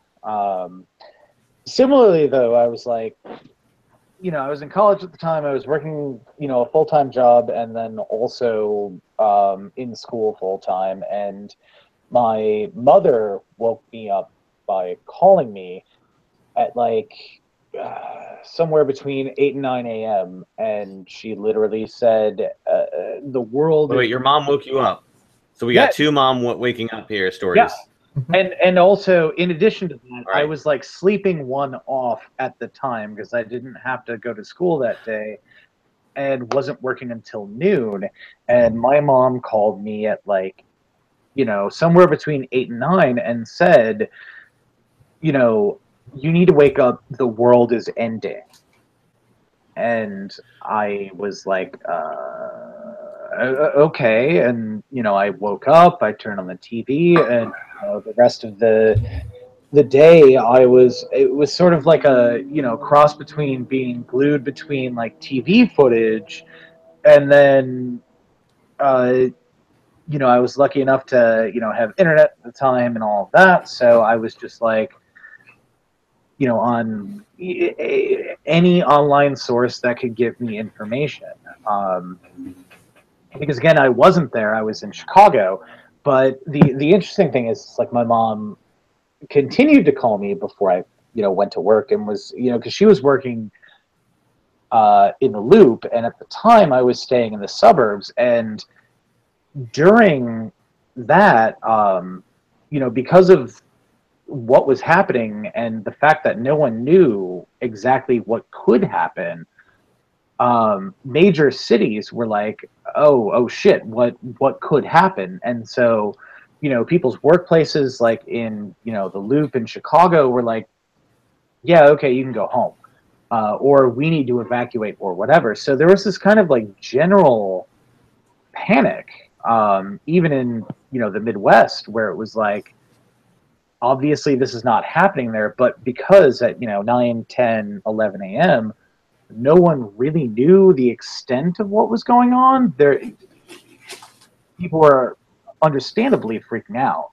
E: Similarly, though, I was like, I was in college at the time. I was working, a full-time job, and then also in school full-time. And my mother woke me up by calling me at like somewhere between 8 and 9 a.m. And she literally said, the world...
A: Wait, your mom woke you up? So we got two mom waking up here stories.
E: Yeah. And also, in addition to that, right. I was like sleeping one off at the time because I didn't have to go to school that day and wasn't working until noon. And my mom called me at like, somewhere between 8 and 9 and said, you need to wake up. The world is ending. And I was like, okay. And, I woke up, I turned on the TV, and the rest of the day it was sort of like a, cross between being glued between like TV footage and then, I was lucky enough to, have internet at the time and all of that. So I was just like, on any online source that could give me information. Because again, I wasn't there. I was in Chicago. But the interesting thing is, like, my mom continued to call me before I, went to work, and was, because she was working in the Loop, and at the time I was staying in the suburbs, and during that, because of what was happening and the fact that no one knew exactly what could happen, major cities were like, oh shit, what could happen? And so, people's workplaces, like in, the Loop in Chicago, were like, yeah, okay, you can go home, or we need to evacuate or whatever. So there was this kind of like general panic, even in, the Midwest, where it was like, obviously this is not happening there, but because at 9, 10, 11 a.m. no one really knew the extent of what was going on. People were understandably freaking out,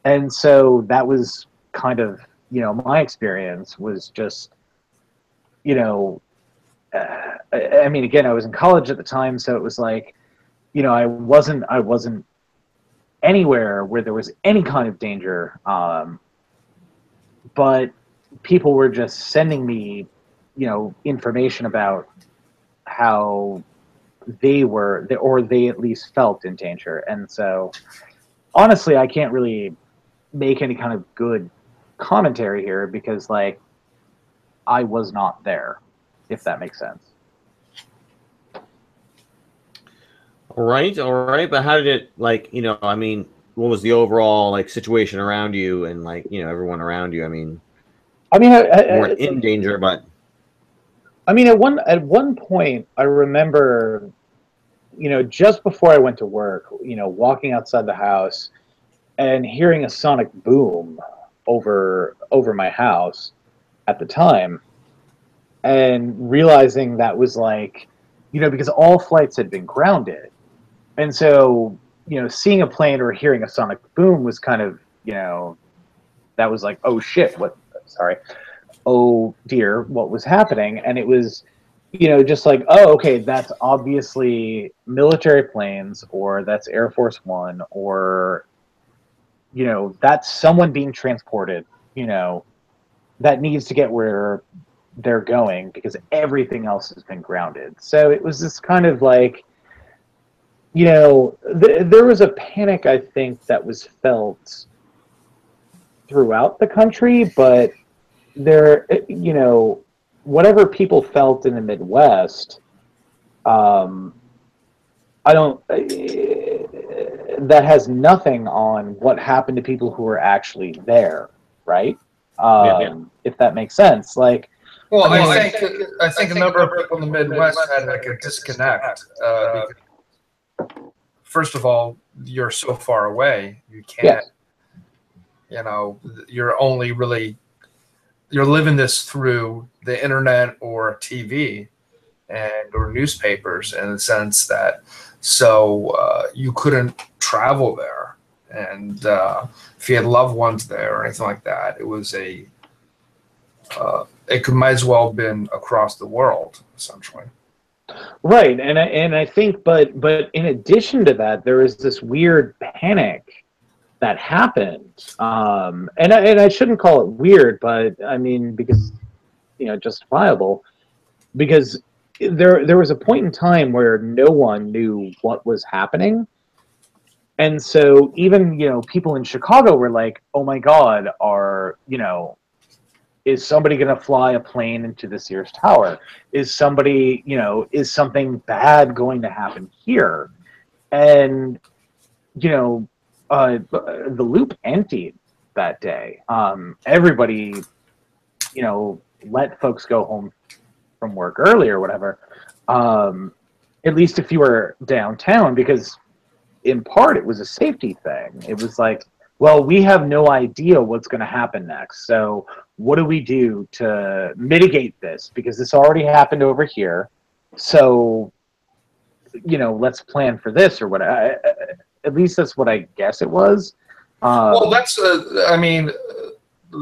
E: and so that was kind of my experience was just I mean, again, I was in college at the time, so it was like I wasn't anywhere where there was any kind of danger, but people were just sending me information about how they were, or they at least felt in danger. And so, honestly, I can't really make any kind of good commentary here because, like, I was not there, if that makes sense.
A: All right. But how did it, like, you know, I mean, what was the overall, like, situation around you and, like, you know, everyone around you? I mean, you weren't in danger, but.
E: I mean, at one point, I remember, you know, just before I went to work, you know, walking outside the house and hearing a sonic boom over my house at the time, and realizing that was like, you know, because all flights had been grounded, and so, you know, seeing a plane or hearing a sonic boom was kind of, you know, that was like, oh shit, what? Sorry, oh dear, what was happening? And it was, you know, just like, oh, okay, that's obviously military planes, or that's Air Force One, or, you know, that's someone being transported, you know, that needs to get where they're going because everything else has been grounded. So it was this kind of like, you know, there was a panic, I think, that was felt throughout the country, but there, you know, whatever people felt in the Midwest, I don't, that has nothing on what happened to people who were actually there, right? If that makes sense. Like,
D: well, I think a number of people in the Midwest had like a disconnect. Because first of all, you're so far away, you can't. You know, you're only really, you're living this through the internet or TV or newspapers, in the sense that, so you couldn't travel there, and if you had loved ones there or anything like that, it was it might as well have been across the world, essentially.
E: Right, and I think, but in addition to that, there was this weird panic that happened, and I shouldn't call it weird, but I mean, because, you know, justifiable, because there was a point in time where no one knew what was happening, and so even, you know, people in Chicago were like, oh my God, you know, is somebody going to fly a plane into the Sears Tower? Is somebody, you know, is something bad going to happen here? And, you know, the loop emptied that day. Everybody, you know, let folks go home from work early or whatever. At least if you were downtown, because in part it was a safety thing. It was like, well, we have no idea what's going to happen next. So what do we do to mitigate this? Because this already happened over here. So, you know, let's plan for this or whatever. At least that's what I guess it was.
D: Well, that's, I mean,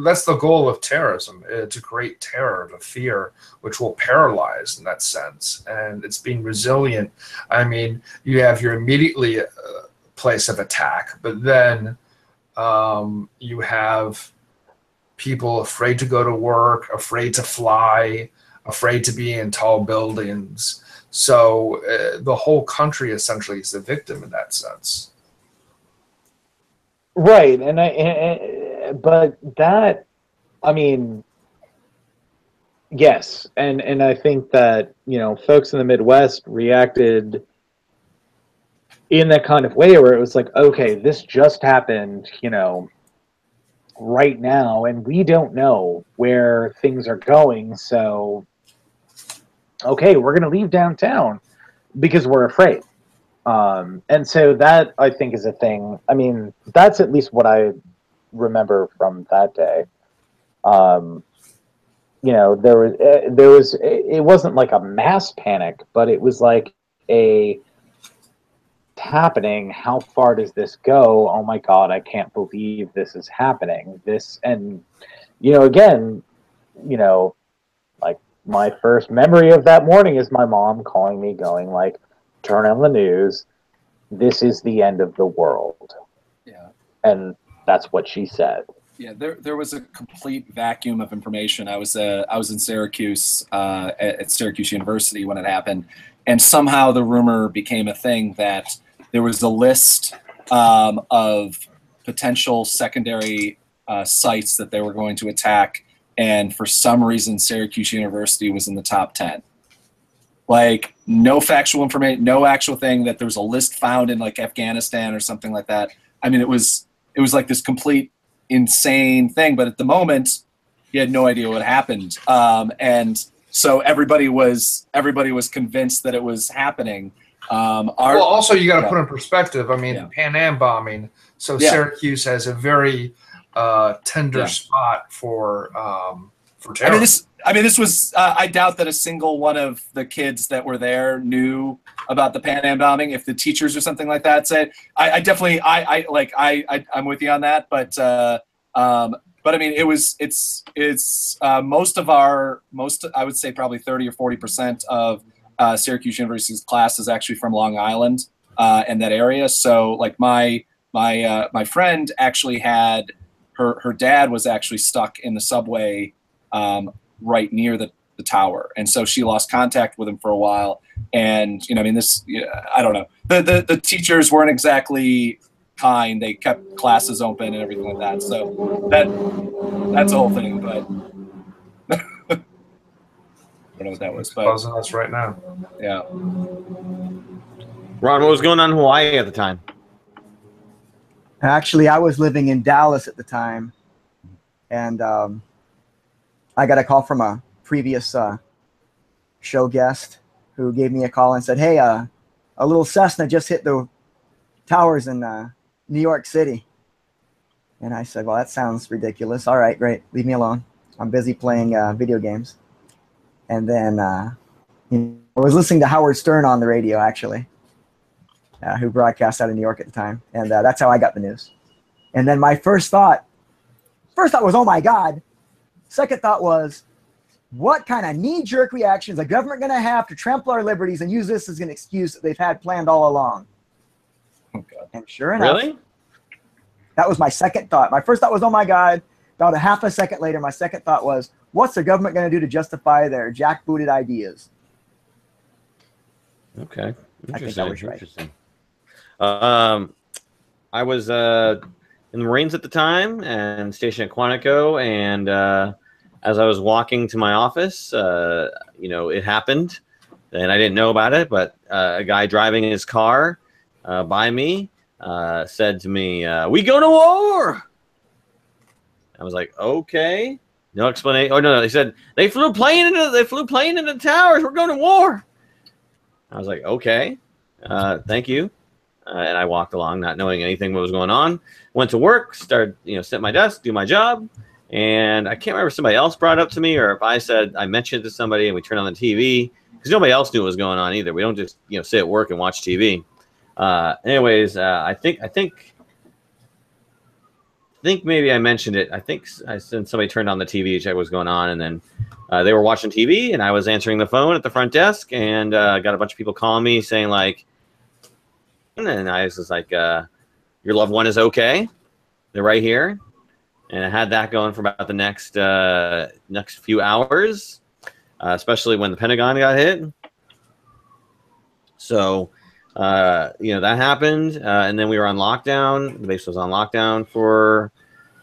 D: that's the goal of terrorism, to create terror, to fear, which will paralyze in that sense. And it's being resilient. I mean, you have your immediately place of attack, but then you have people afraid to go to work, afraid to fly, afraid to be in tall buildings. So the whole country essentially is a victim in that sense.
E: Right, but that, I mean, yes, and I think that, you know, folks in the Midwest reacted in that kind of way where it was like, okay, this just happened, you know, right now, and we don't know where things are going, so okay, we're going to leave downtown because we're afraid. And so that, I think, is a thing. I mean, that's at least what I remember from that day. You know, it wasn't like a mass panic, but it was like a happening. How far does this go? Oh my God, I can't believe this is happening. And, you know, again, you know, like, my first memory of that morning is my mom calling me, going like, turn on the news. This is the end of the world.
B: Yeah.
E: And that's what she said.
B: Yeah, there was a complete vacuum of information. I was in Syracuse at Syracuse University when it happened, and somehow the rumor became a thing that there was a list of potential secondary sites that they were going to attack, and for some reason Syracuse University was in the top 10. Like, no factual information, no actual thing, that there was a list found in like Afghanistan or something like that. I mean, it was like this complete insane thing, but at the moment he had no idea what happened, and so everybody was convinced that it was happening.
D: Well, also you got to put in perspective. I mean, Pan Am bombing. So Syracuse has a very tender spot for terror.
B: This was. I doubt that a single one of the kids that were there knew about the Pan Am bombing. If the teachers or something like that said, I'm with you on that. But I mean, it's I would say probably 30 or 40% of Syracuse University's class is actually from Long Island and that area. So like my friend actually had her dad was actually stuck in the subway right near the tower, and so she lost contact with him for a while. And I mean, I don't know. The teachers weren't exactly kind. They kept classes open and everything like that. So that's the whole thing. But I don't know what that was. But
D: buzzing us right now.
B: Yeah.
A: Ron, what was going on in Hawaii at the time?
C: Actually, I was living in Dallas at the time, and I got a call from a previous show guest who gave me a call and said, "Hey, a little Cessna just hit the towers in New York City." And I said, "Well, that sounds ridiculous. All right, great. Leave me alone. I'm busy playing video games." And then I was listening to Howard Stern on the radio, actually, who broadcast out of New York at the time. And that's how I got the news. And then my first thought was, oh, my God. Second thought was, what kind of knee-jerk reaction is the government going to have to trample our liberties and use this as an excuse that they've had planned all along?
B: Oh, God.
C: And sure enough,
A: really?
C: That was my second thought. My first thought was, oh, my God. About a half a second later, my second thought was, what's the government going to do to justify their jackbooted ideas?
A: Okay. Interesting.
C: I think I was right.
A: Interesting. I was in the Marines at the time and stationed at Quantico, and as I was walking to my office, it happened, and I didn't know about it, but a guy driving his car by me said to me, "We go to war." I was like, "Okay." No explanation. Oh no! They said they flew plane into the towers. We're going to war. I was like, "Okay, thank you." And I walked along, not knowing anything what was going on. Went to work, started, sit at my desk, do my job, and I can't remember if somebody else brought it up to me or if I mentioned it to somebody, and we turned on the TV because nobody else knew what was going on either. We don't just sit at work and watch TV. Anyways, I think maybe I mentioned it. I think I said somebody turned on the TV to check what was going on, and then they were watching TV, and I was answering the phone at the front desk, and got a bunch of people calling me saying like, and I was just like, "Your loved one is okay. They're right here." And I had that going for about the next few hours, especially when the Pentagon got hit. So, that happened, and then we were on lockdown. The base was on lockdown for,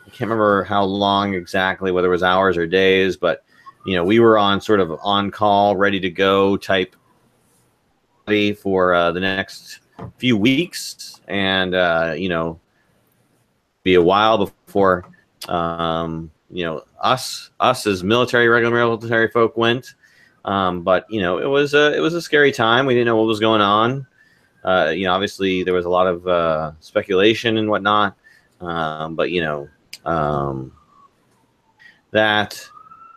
A: I can't remember how long exactly, whether it was hours or days, but we were on sort of on call, ready to go type for the next few weeks, and be a while before us as regular military folk went, but it was a scary time. We didn't know what was going on. Obviously there was a lot of speculation and whatnot, but that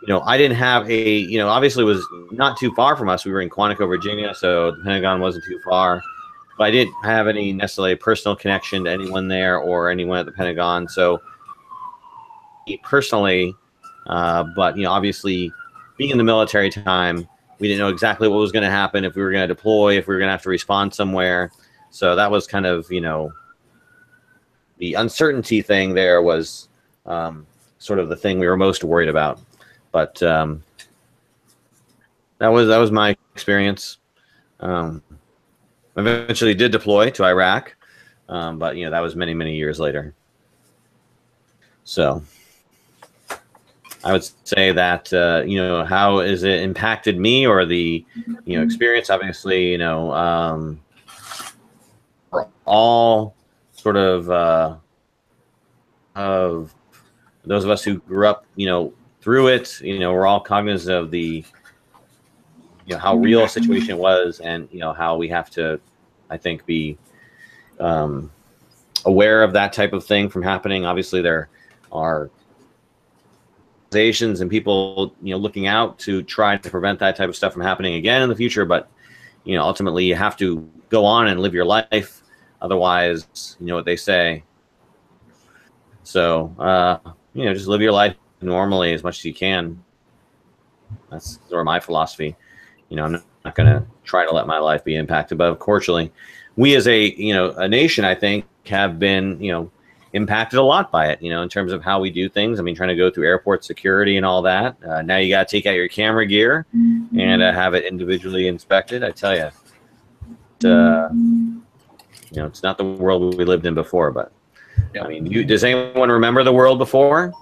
A: I didn't have obviously it was not too far from us. We were in Quantico, Virginia, so the Pentagon wasn't too far. But I didn't have any necessarily personal connection to anyone there or anyone at the Pentagon. So personally, but obviously being in the military time, we didn't know exactly what was going to happen, if we were going to deploy, if we were going to have to respond somewhere. So that was kind of the uncertainty thing there was sort of the thing we were most worried about. But that was my experience. Eventually did deploy to Iraq, but that was many, many years later. So I would say that how has it impacted me or the experience? Obviously, we're all sort of those of us who grew up through it. We're all cognizant of the how real a situation was, and how we have to, I think, be aware of that type of thing from happening. Obviously, there are organizations and people looking out to try to prevent that type of stuff from happening again in the future, but ultimately you have to go on and live your life, otherwise what they say. So just live your life normally as much as you can. That's sort of my philosophy. I'm not going to try to let my life be impacted, but unfortunately we as a nation, I think, have been impacted a lot by it, in terms of how we do things. I mean, trying to go through airport security and all that. Now you got to take out your camera gear and have it individually inspected. I tell you, it's not the world we lived in before. But I mean, does anyone remember the world before?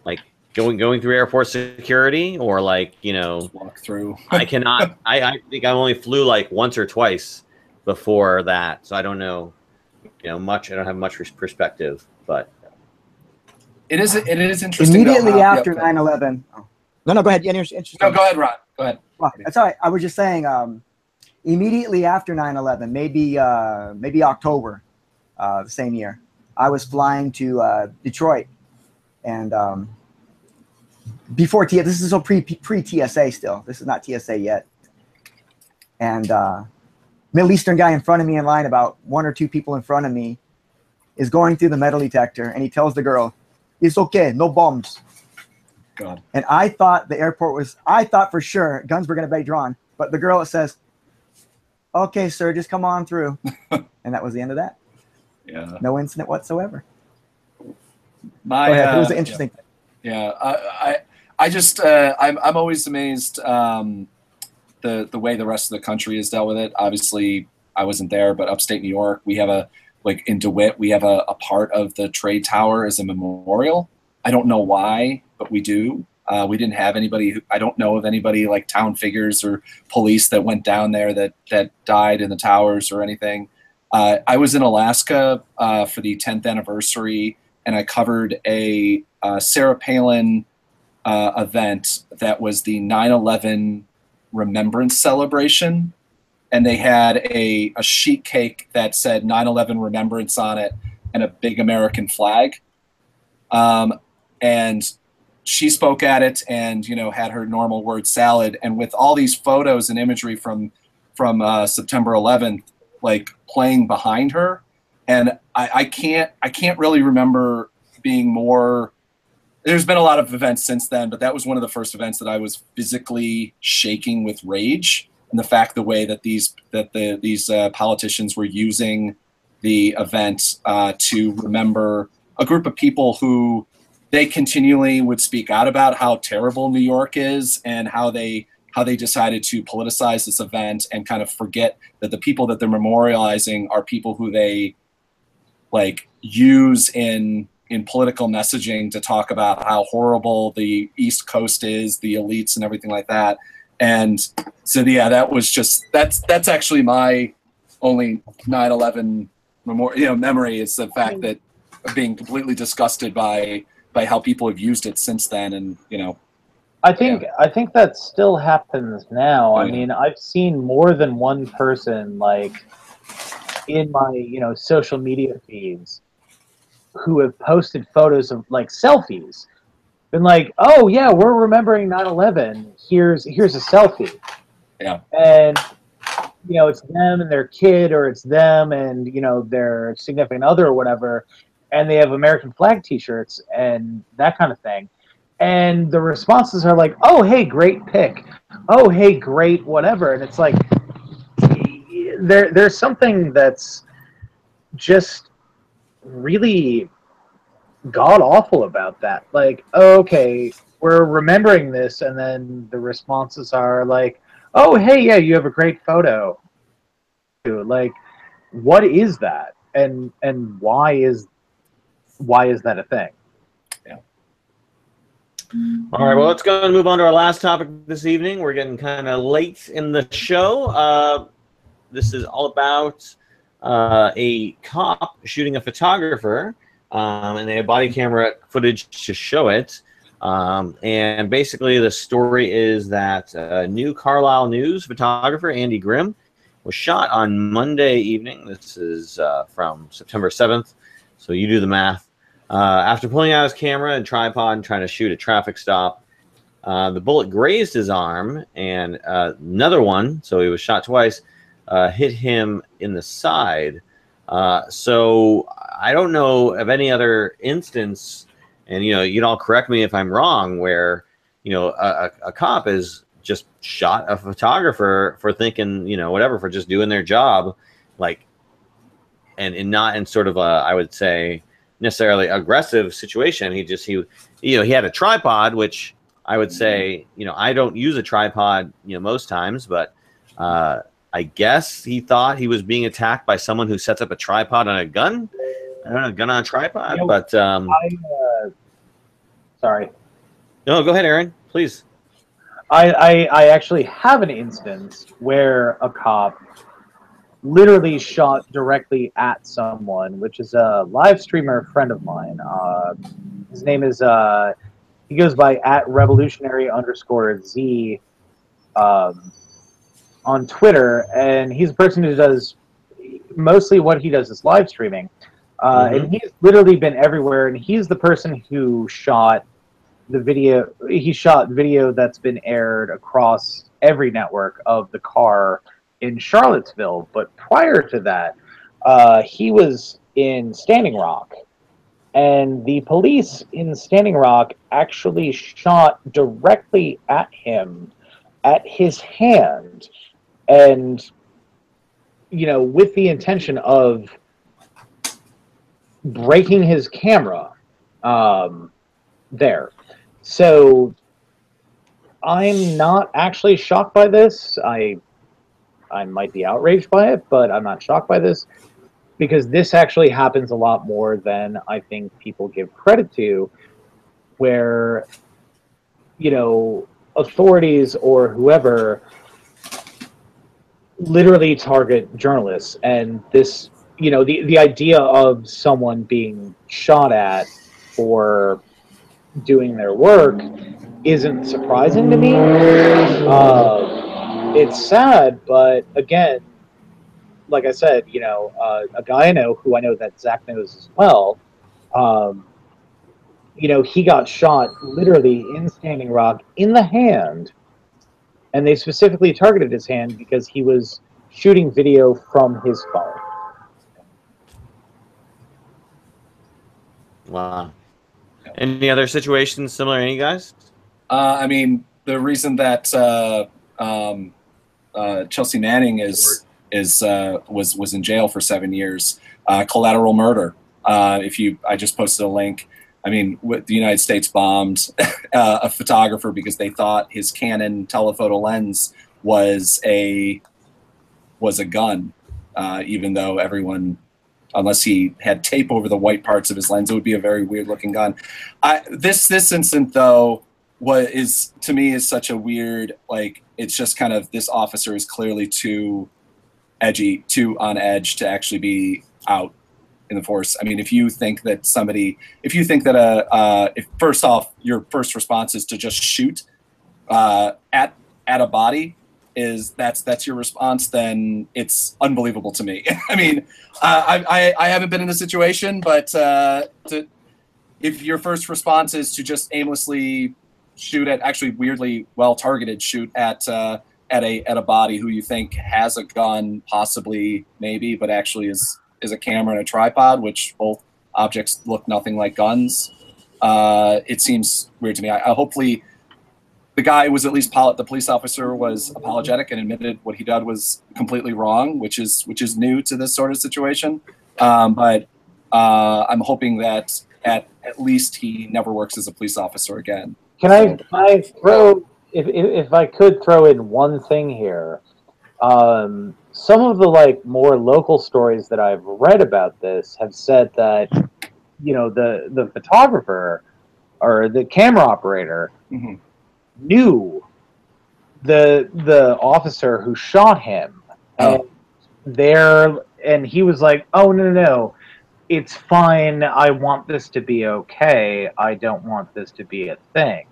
A: Like going through airport security, or just
B: walk through?
A: I cannot. I think I only flew like once or twice before that, so I don't know. Much. I don't have much perspective, but
B: it is interesting.
C: Immediately after 9/11. Oh. No, go ahead. Interesting.
B: No, go ahead, Ron. Go ahead.
C: Well, that's all right. I was just saying, immediately after 9/11, maybe October, the same year, I was flying to Detroit, and before TSA, this is still pre TSA still. This is not TSA yet, and. Middle Eastern guy in front of me in line, about one or two people in front of me, is going through the metal detector, and he tells the girl, "It's okay, no bombs."
B: God.
C: And I thought the airport was, I thought for sure guns were going to be drawn, but the girl says, "Okay, sir, just come on through." And that was the end of that.
B: Yeah.
C: No incident whatsoever.
B: Go
C: ahead. It was interesting.
B: Yeah. I just, I'm always amazed. The way the rest of the country has dealt with it. Obviously, I wasn't there, but upstate New York, we have in DeWitt, we have a part of the trade tower as a memorial. I don't know why, but we do. We didn't have anybody I don't know of anybody like town figures or police that went down there that died in the towers or anything. I was in Alaska for the 10th anniversary, and I covered a Sarah Palin event that was the 9/11 remembrance celebration, and they had a sheet cake that said 9/11 remembrance on it and a big American flag. And she spoke at it and had her normal word salad, and with all these photos and imagery from September 11th like playing behind her, and I can't really remember being more. There's been a lot of events since then, but that was one of the first events that I was physically shaking with rage, and the fact, the way that these politicians were using the event to remember a group of people who they continually would speak out about how terrible New York is, and how they decided to politicize this event and kind of forget that the people that they're memorializing are people who they use in political messaging to talk about how horrible the East Coast is, the elites and everything like that. And so, yeah, that was just, that's actually my only 9/11 memory, is the fact that being completely disgusted by how people have used it since then. And,
E: I think that still happens now. I mean, I've seen more than one person in my, social media feeds who have posted photos of selfies, been like, "Oh yeah, we're remembering 9/11. Here's a selfie."
B: Yeah.
E: And it's them and their kid, or it's them and their significant other or whatever, and they have American flag T-shirts and that kind of thing. And the responses are like, "Oh hey, great pic. Oh hey, great whatever." And it's like there's something that's just really god awful about that. Like, oh, okay, we're remembering this, and then the responses are like, oh, hey, yeah, you have a great photo. Like, what is that? And why is that a thing?
A: All right, well, let's go and move on to our last topic this evening. We're getting kind of late in the show. This is all about a cop shooting a photographer, and they have body camera footage to show it. And basically, the story is that New Carlisle News photographer Andy Grimm was shot on Monday evening. This is from September 7th, so you do the math. After pulling out his camera and tripod and trying to shoot a traffic stop, the bullet grazed his arm, and another one, so he was shot twice, hit him in the side. So I don't know of any other instance, and you'd all correct me if I'm wrong, where a cop is just shot a photographer for thinking whatever, for just doing their job, like, and not in sort of a, I would say, necessarily aggressive situation. He had a tripod, which I would say, I don't use a tripod, most times, but I guess he thought he was being attacked by someone who sets up a tripod on a gun. I don't know, a gun on a tripod, but
E: sorry.
A: No, go ahead, Aaron, please.
E: I actually have an instance where a cop literally shot directly at someone, which is a live streamer friend of mine. His name is he goes by @revolutionary_Z on Twitter, and he's a person who does mostly what he does is live streaming. And he's literally been everywhere, and he's the person who shot the video. He shot video that's been aired across every network of the car in Charlottesville. But prior to that, he was in Standing Rock, and the police in Standing Rock actually shot directly at him, at his hand, and with the intention of breaking his camera there. So I'm not actually shocked by this. I might be outraged by it, but I'm not shocked by this, because this actually happens a lot more than I think people give credit to, where authorities or whoever literally target journalists. And this, the idea of someone being shot at for doing their work isn't surprising to me. It's sad, but again, like I said, a guy I know, who I know that Zach knows as well, he got shot literally in Standing Rock in the hand, and they specifically targeted his hand because he was shooting video from his phone.
A: Wow. Any other situations similar to you guys?
B: I mean, the reason that Chelsea Manning was in jail for 7 years, collateral murder. I just posted a link. I mean, the United States bombed a photographer because they thought his Canon telephoto lens was a gun, even though everyone, unless he had tape over the white parts of his lens, it would be a very weird looking gun. This incident, though, to me is such a weird, like, it's just kind of, this officer is clearly too edgy, too on edge to actually be out in the force. I mean, if you think that if first off, your first response is to just shoot at a body, that's your response, then it's unbelievable to me. I mean, I haven't been in this situation, but if your first response is to just aimlessly shoot at, actually weirdly well targeted shoot at a body who you think has a gun, possibly, maybe, but actually is a camera and a tripod, which both objects look nothing like guns. It seems weird to me. Hopefully the guy was at least, the police officer was apologetic and admitted what he did was completely wrong, which is new to this sort of situation. But I'm hoping that at least he never works as a police officer again.
E: Can I throw if I could throw in one thing here, some of the like more local stories that I've read about this have said that the photographer or the camera operator knew the officer who shot him, and and he was like, "Oh no, it's fine. I want this to be okay. I don't want this to be a thing."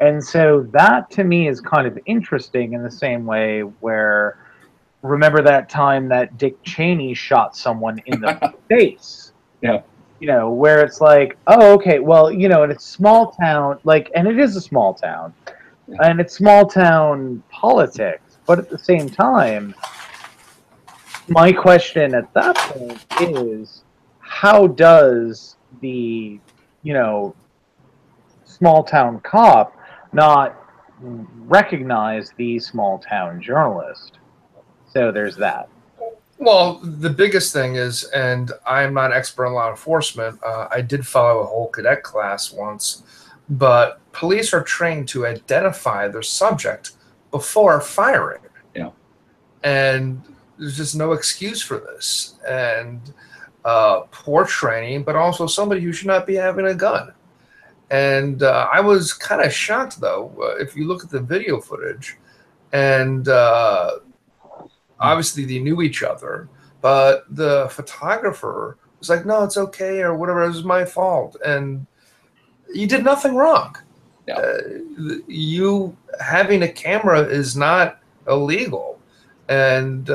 E: And so that to me is kind of interesting in the same way where remember that time that Dick Cheney shot someone in the face?
B: Yeah.
E: Where it's like, oh, okay, well, in a small town, and it is a small town, and it's small town politics, but at the same time, my question at that point is, how does the, small town cop not recognize the small town journalist? So there's that.
D: Well, the biggest thing is, and I'm not an expert on law enforcement, I did follow a whole cadet class once, but police are trained to identify their subject before firing.
B: Yeah.
D: And there's just no excuse for this. And poor training, but also somebody who should not be having a gun. And I was kind of shocked, though, if you look at the video footage, and obviously they knew each other, but the photographer was like, no, it's okay, or whatever, it was my fault. And you did nothing wrong.
B: Yeah.
D: You having a camera is not illegal. And,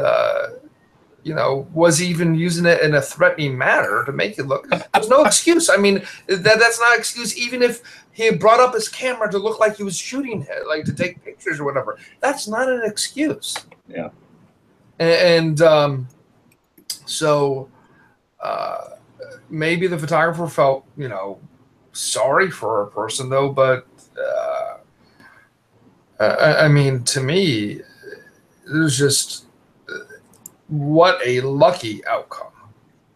D: was he even using it in a threatening manner to make it look? There's no excuse. I mean, that's not an excuse. Even if he had brought up his camera to look like he was shooting it, like to take pictures or whatever, that's not an excuse.
B: Yeah.
D: And so maybe the photographer felt, sorry for a person, though. But I mean, to me, it was just what a lucky outcome.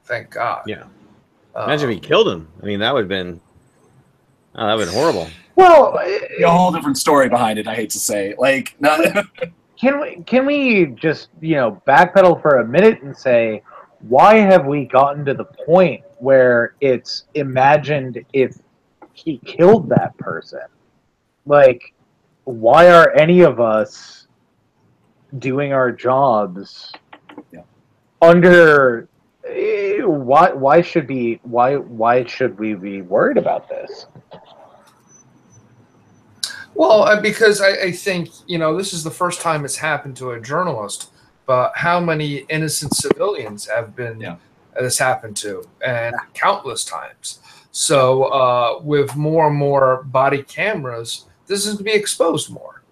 D: Thank God.
A: Yeah. Imagine if he killed him. I mean, that would have been horrible.
E: Well,
B: a whole different story behind it. I hate to say,
E: Can we just backpedal for a minute and say, why have we gotten to the point where it's imagined if he killed that person? Like, why are any of us doing our jobs under? Why should we be worried about this?
D: Well, because I think, this is the first time it's happened to a journalist, but how many innocent civilians have been this happened to, and countless times. So with more and more body cameras, this is going to be exposed more,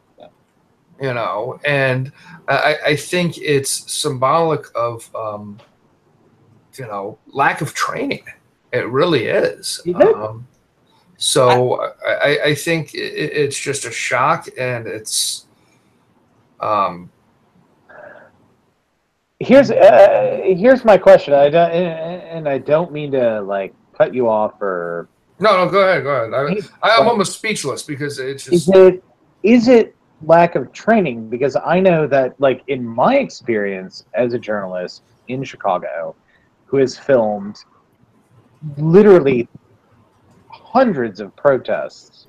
D: and I think it's symbolic of, lack of training. It really is. So I think it's just a shock, and it's
E: here's my question. I don't mean to cut you off or
D: no. Go ahead. I'm almost speechless because it's just.
E: Is it lack of training? Because I know that in my experience as a journalist in Chicago, who has filmed literally hundreds of protests,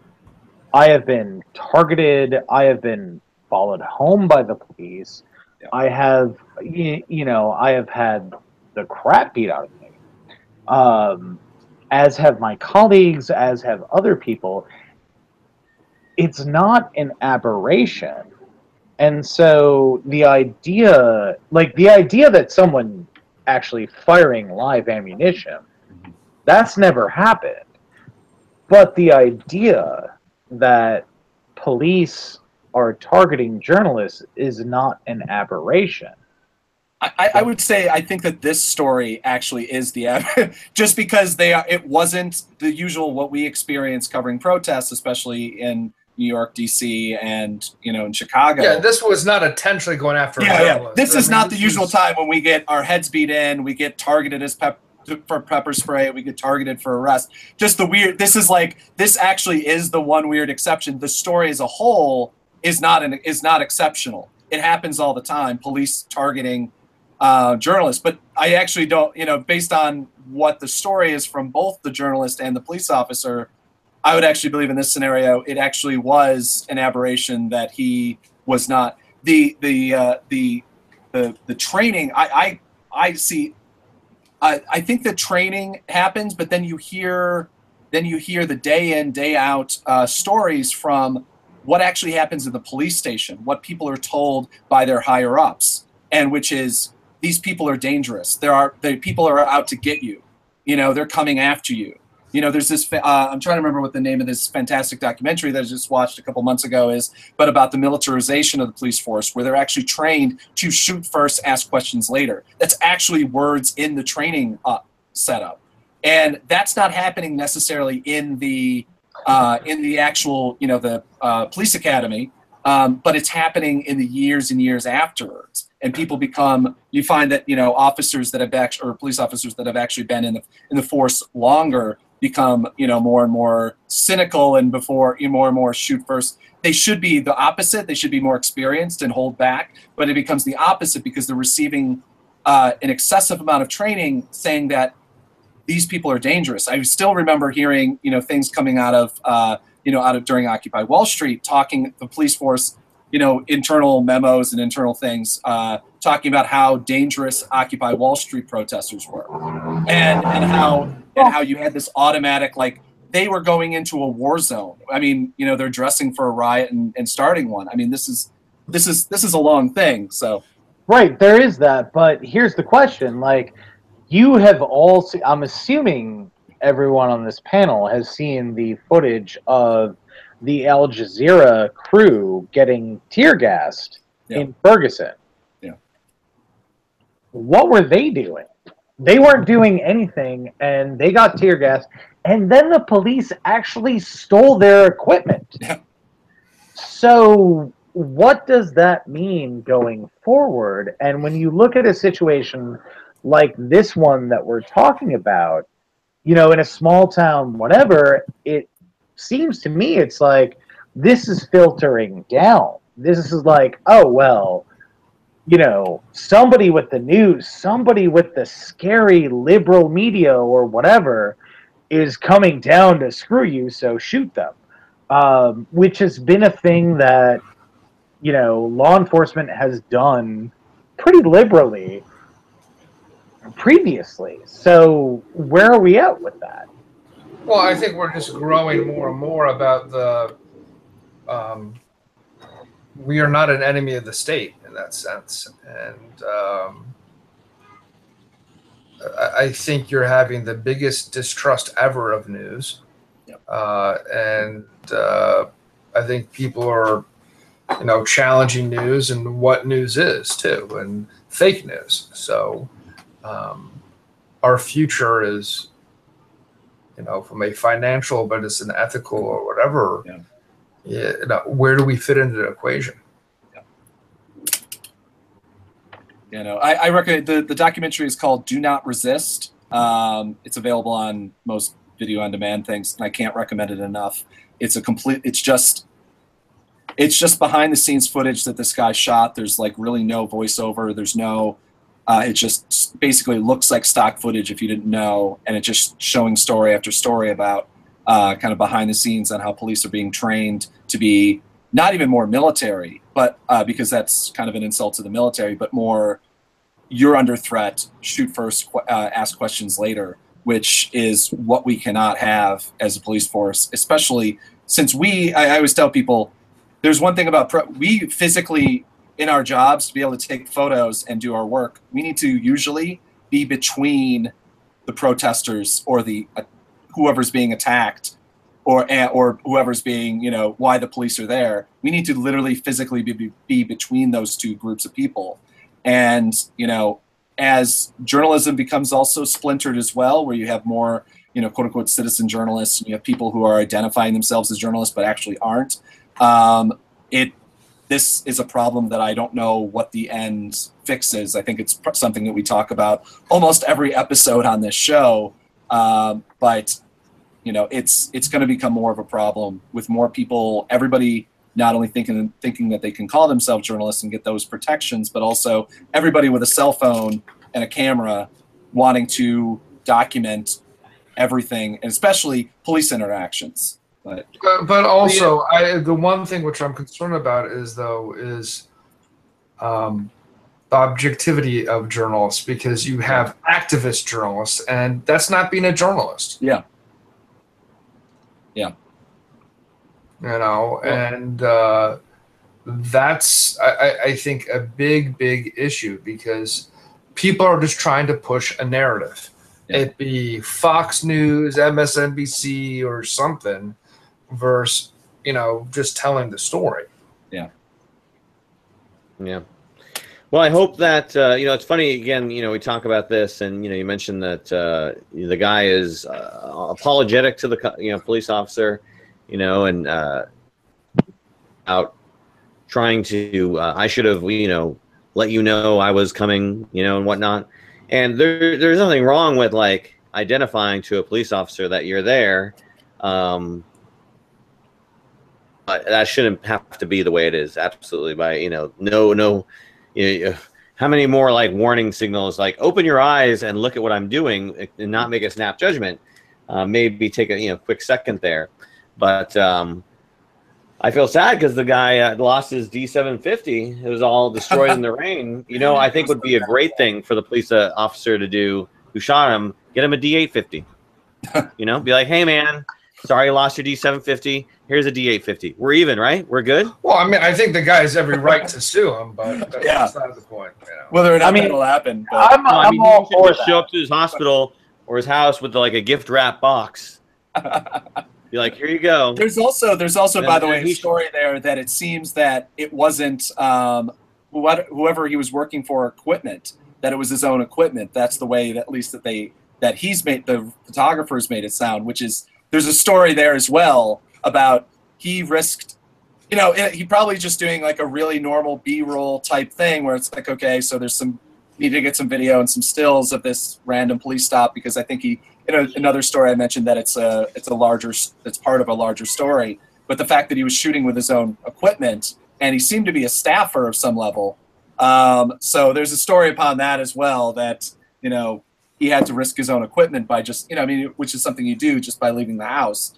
E: I have been targeted. I have been followed home by the police. Yeah. I have, I have had the crap beat out of me, as have my colleagues, as have other people. It's not an aberration. And so the idea that someone actually firing live ammunition, that's never happened. But the idea that police are targeting journalists is not an aberration.
B: I would say I think that this story actually is just because it wasn't the usual what we experience covering protests, especially in New York, DC, and in Chicago.
D: Yeah, this was not intentionally going after a journalist.
B: This is not the usual time when we get our heads beat in, we get targeted for pepper spray, we get targeted for arrest. Just the weird. This actually is the one weird exception. The story as a whole is not exceptional. It happens all the time. Police targeting journalists, but I actually don't. Based on what the story is from both the journalist and the police officer, I would actually believe in this scenario it actually was an aberration, that he was not the training. I see. I think the training happens, but then you hear the day in, day out stories from what actually happens in the police station, what people are told by their higher ups, and which is, these people are dangerous. People are out to get you. They're coming after you. There's this. I'm trying to remember what the name of this fantastic documentary that I just watched a couple months ago is, but about the militarization of the police force, where they're actually trained to shoot first, ask questions later. That's actually words in the training setup, and that's not happening necessarily in the actual the police academy, but it's happening in the years and years afterwards. And people become. You find that officers that have or police officers that have actually been in the force longer become more and more cynical, and more and more shoot first. They should be the opposite. They should be more experienced and hold back, but it becomes the opposite because they're receiving an excessive amount of training saying that these people are dangerous. I still remember hearing things coming out of during Occupy Wall Street, talking the police force, internal memos and internal things, talking about how dangerous Occupy Wall Street protesters were, and how you had this automatic, like, they were going into a war zone. I mean, they're dressing for a riot and starting one. I mean, this is a long thing. So,
E: right, there is that, but here's the question: like, you have all seen, I'm assuming everyone on this panel has seen the footage of the Al Jazeera crew getting tear gassed in Ferguson.
B: Yeah.
E: What were they doing? They weren't doing anything, and they got tear gassed, and then the police actually stole their equipment.
B: Yeah.
E: So what does that mean going forward? And when you look at a situation like this one that we're talking about, in a small town, whatever, it seems to me it's like this is filtering down. This is like, oh, well, somebody with the news, somebody with the scary liberal media or whatever is coming down to screw you, so shoot them. Which has been a thing that, law enforcement has done pretty liberally previously. So where are we at with that?
D: Well, I think we're just growing more and more about the we are not an enemy of the state in that sense. And I think you're having the biggest distrust ever of news.
B: Yep.
D: And I think people are, challenging news and what news is too, and fake news. So our future is, from a financial, but it's an ethical or whatever. Where do we fit into the equation?
B: I recommend the documentary is called "Do Not Resist." It's available on most video on demand things, and I can't recommend it enough. It's just behind the scenes footage that this guy shot. There's like really no voiceover. There's no. It just basically looks like stock footage if you didn't know, and it's just showing story after story about kind of behind the scenes on how police are being trained to be not even more military, but because that's kind of an insult to the military, but more you're under threat, shoot first, ask questions later, which is what we cannot have as a police force, especially since I always tell people, there's one thing about we physically, in our jobs, to be able to take photos and do our work, we need to usually be between the protesters or the whoever's being attacked, or whoever's being, why the police are there. We need to literally physically be between those two groups of people. And, as journalism becomes also splintered as well, where you have more, quote unquote citizen journalists, and you have people who are identifying themselves as journalists but actually aren't. This is a problem that I don't know what the end fix is. I think it's something that we talk about almost every episode on this show. But it's going to become more of a problem with more people, everybody not only thinking that they can call themselves journalists and get those protections, but also everybody with a cell phone and a camera wanting to document everything, and especially police interactions. But
D: also, the one thing which I'm concerned about is the objectivity of journalists, because you have activist journalists, and that's not being a journalist.
B: Yeah.
D: You know, and that's, I think, a big issue, because people are just trying to push a narrative. Yeah. It be Fox News, MSNBC, or something, versus, you know, just telling the story.
B: Yeah.
A: Yeah. Well, I hope that, you know, it's funny, again, you know, we talk about this, and, you know, you mentioned that the guy is apologetic to the, you know, police officer, you know, and out trying to, I should have, you know, let you know I was coming, you know, and whatnot. And there's nothing wrong with, like, identifying to a police officer that you're there. But that shouldn't have to be the way it is. Absolutely. By, you know, no, you know, how many more, like, warning signals, like, open your eyes and look at what I'm doing and not make a snap judgment. Maybe take a, you know, quick second there. But I feel sad because the guy lost his D750. It was all destroyed in the rain. You know, I think would be a great thing for the police officer to do who shot him. Get him a D850. You know, be like, hey, man, sorry you lost your D750. Here's a D850. We're even, right? We're good?
D: Well, I mean, I think the guy has every right to sue him, but that's not the point. You know?
B: Whether or not that'll happen. But.
E: I'm all
A: he
E: for
A: just show up to his hospital or his house with, like, a gift wrap box. Be like, here you go.
B: There's also by the way, a story there that it seems that it wasn't whoever he was working for equipment, that it was his own equipment. That's the way that, at least that he's made, the photographers made it sound, which is, there's a story there as well about he risked, you know, he probably just doing like a really normal B-roll type thing where it's like, okay, so there's need to get some video and some stills of this random police stop, because I think he, you know, another story I mentioned that it's part of a larger story, but the fact that he was shooting with his own equipment and he seemed to be a staffer of some level. So there's a story upon that as well, that, you know, he had to risk his own equipment by just, you know, I mean, which is something you do just by leaving the house,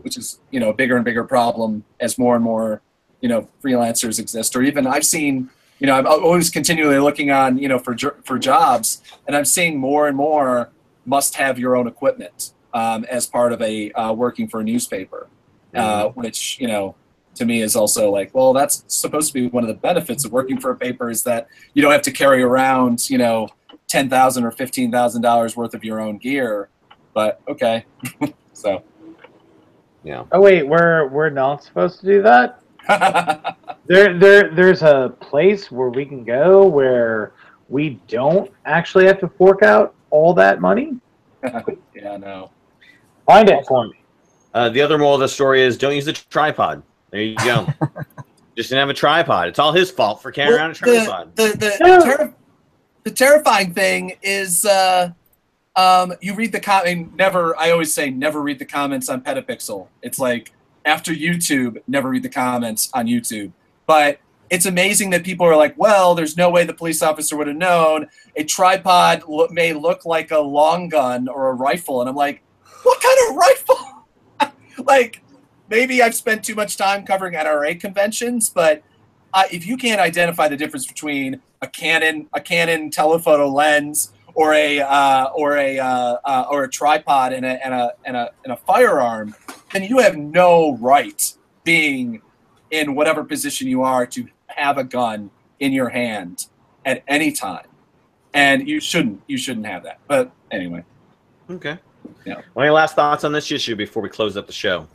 B: which is, you know, a bigger and bigger problem as more and more, you know, freelancers exist. Or even I've seen, you know, I'm always continually looking on, you know, for jobs, and I'm seeing more and more must have your own equipment as part of a working for a newspaper, which, you know, to me is also like, well, that's supposed to be one of the benefits of working for a paper, is that you don't have to carry around, you know, $10,000 or $15,000 worth of your own gear. But okay, so
A: yeah.
E: Oh wait, we're not supposed to do that. There's a place where we can go where we don't actually have to fork out all that money.
B: Yeah, no.
E: Find it for me.
A: The other moral of the story is, don't use the tripod. There you go. Just didn't have a tripod. It's all his fault for carrying around a tripod.
B: The terrifying thing is you read the comment. I always say never read the comments on Petapixel. It's like, after YouTube, never read the comments on YouTube. But it's amazing that people are like, well, there's no way the police officer would have known. A tripod may look like a long gun or a rifle. And I'm like, what kind of rifle? Like, maybe I've spent too much time covering NRA conventions, but if you can't identify the difference between a Canon telephoto lens or a tripod and a firearm, then you have no right, being in whatever position you are, to have a gun in your hand at any time, and you shouldn't have that. But anyway,
A: okay.
B: Yeah.
A: Well, any last thoughts on this issue before we close up the show?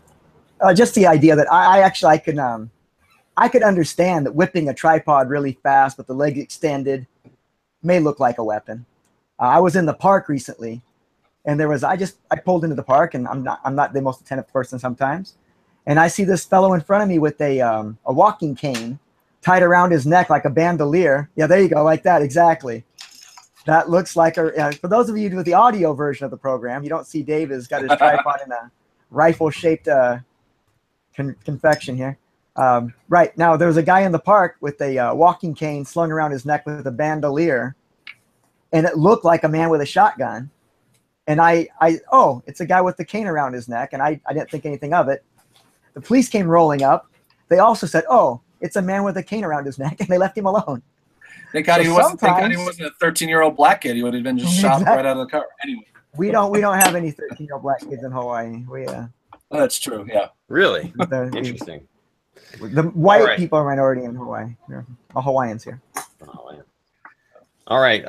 C: Just the idea that I could understand that whipping a tripod really fast with the leg extended may look like a weapon. I was in the park recently, and I pulled into the park, and I'm not the most attentive person sometimes, and I see this fellow in front of me with a walking cane tied around his neck like a bandolier. Yeah, there you go, like that, exactly. That looks like for those of you with the audio version of the program, you don't see Dave has got his tripod in a rifle-shaped confection here. Right. Now, there was a guy in the park with a walking cane slung around his neck with a bandolier, and it looked like a man with a shotgun. And oh, it's a guy with the cane around his neck, and I didn't think anything of it. The police came rolling up. They also said, oh, it's a man with a cane around his neck, and they left him alone.
B: Thank God he wasn't a 13-year-old black kid. He would have been just shot right out of the car. Anyway.
C: We don't have any 13-year-old black kids in Hawaii.
B: Well, that's true, yeah.
A: Really? Interesting.
C: The white people are minority in Hawaii. We're all Hawaiians here.
A: All right.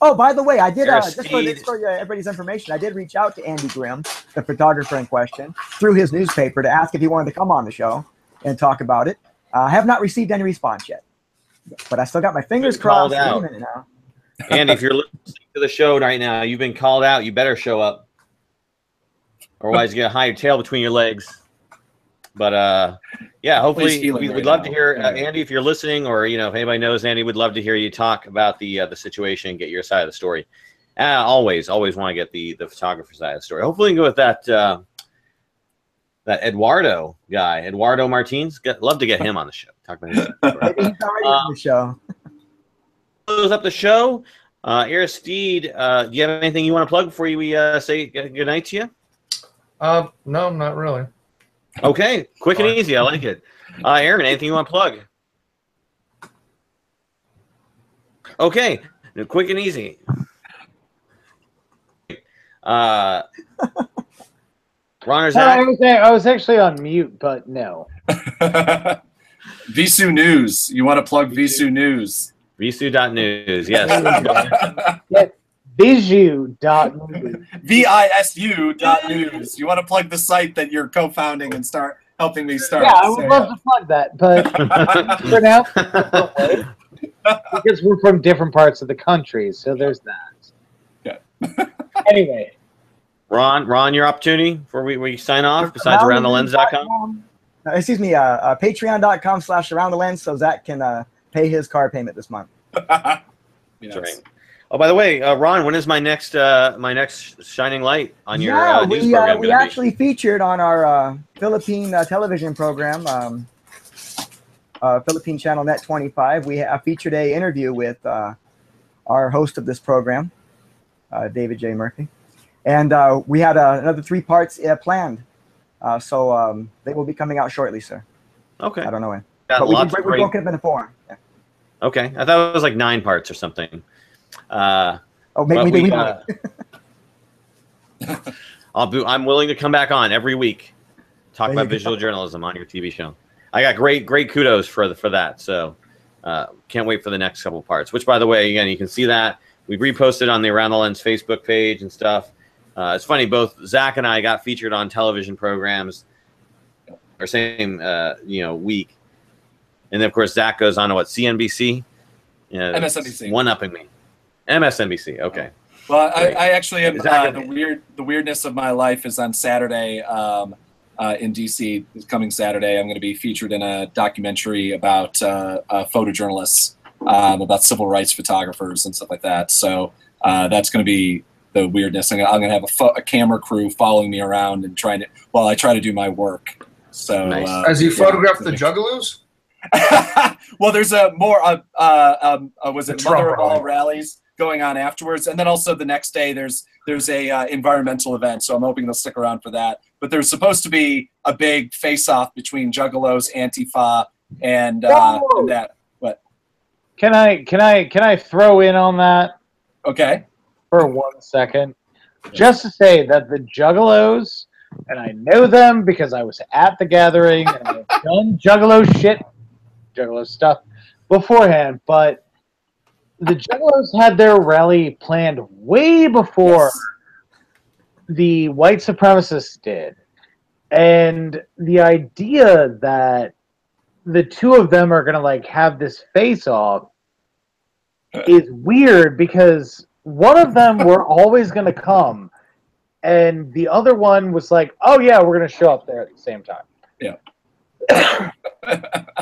C: Oh, by the way, I did just for everybody's information, I did reach out to Andy Grimm, the photographer in question, through his newspaper to ask if he wanted to come on the show and talk about it. I have not received any response yet, but I still got my fingers crossed. Any minute now.
A: Andy, if you're listening to the show right now, you've been called out. You better show up, otherwise you get a high tail between your legs. But yeah, hopefully we'd love to hear Andy, if you're listening, or if anybody knows Andy, we'd love to hear you talk about the situation and get your side of the story. Always want to get the photographer side of the story. Hopefully we can go with that Eduardo guy, Eduardo Martins. Love to get him on the show. Talk about his story.
C: He's already on the show.
A: Close up the show. Aristide, do you have anything you want to plug before we say good night to you?
D: No, not really.
A: Okay, quick and easy. I like it. Aaron, anything you want to plug? Okay, quick and easy. Ron or Zach?
E: I was actually on mute, but no.
B: Visu News. You want to plug Visu News?
A: Visu.news, yes.
E: Yes, Visu.news.
B: VISU.news. You want to plug the site that you're co-founding and start helping me start?
E: Yeah, I would love to plug that, but for now, because we're from different parts of the country, so there's that.
B: Yeah.
E: Anyway.
A: Ron, your opportunity before we sign off, besides aroundthelens.com?
C: Excuse me, patreon.com/aroundthelens so Zach can pay his car payment this month.
A: That's right. Oh, by the way, Ron, when is my next shining light on your news program?
C: We actually featured on our Philippine television program, Philippine Channel Net 25. We featured a interview with our host of this program, David J. Murphy, and we had another 3 parts planned. So they will be coming out shortly, sir.
A: Okay.
C: I don't know when.
A: But
C: we broke it up into 4. Yeah.
A: Okay, I thought it was like 9 parts or something.
C: Maybe.
A: I'm willing to come back on every week, talk about visual journalism on your TV show. I got great kudos for that. So can't wait for the next couple parts. Which, by the way, again, you can see that we reposted on the Around the Lens Facebook page and stuff. It's funny, both Zach and I got featured on television programs or same week, and then of course Zach goes on to CNBC,
B: MSNBC,
A: one-upping me. MSNBC, okay.
B: Well, I actually am the weirdness of my life is on Saturday in DC. This coming Saturday, I'm going to be featured in a documentary about photojournalists, about civil rights photographers and stuff like that. So that's going to be the weirdness. I'm going to have a camera crew following me around and while I try to do my work. So
A: nice.
D: As you photograph the juggalos?
B: Well, there's was it Mother of All rallies going on afterwards, and then also the next day there's a environmental event, so I'm hoping they'll stick around for that. But there's supposed to be a big face-off between Juggalos, Antifa, and that. What?
E: Can I throw in on that?
B: Okay.
E: For 1 second, just to say that the Juggalos, and I know them because I was at the gathering and I've done Juggalo stuff beforehand, but the Juggalos had their rally planned way before the white supremacists did. And the idea that the two of them are going to have this face-off is weird because one of them were always going to come and the other one was like, oh yeah, we're going to show up there at the same time.
B: Yeah.
E: I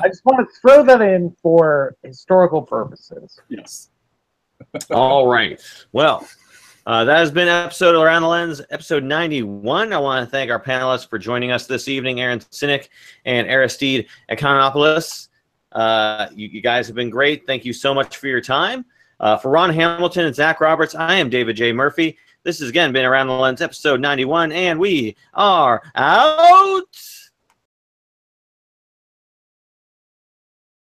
E: just want to throw that in for historical purposes.
B: Yes.
A: All right. Well, That has been episode Around the Lens, episode 91. I want to thank our panelists for joining us this evening, Aaron Sinek and Aristide Economopoulos. You guys have been great. Thank you so much for your time. For Ron Hamilton and Zach Roberts, I am David J. Murphy. This has again been Around the Lens, episode 91, and we are out.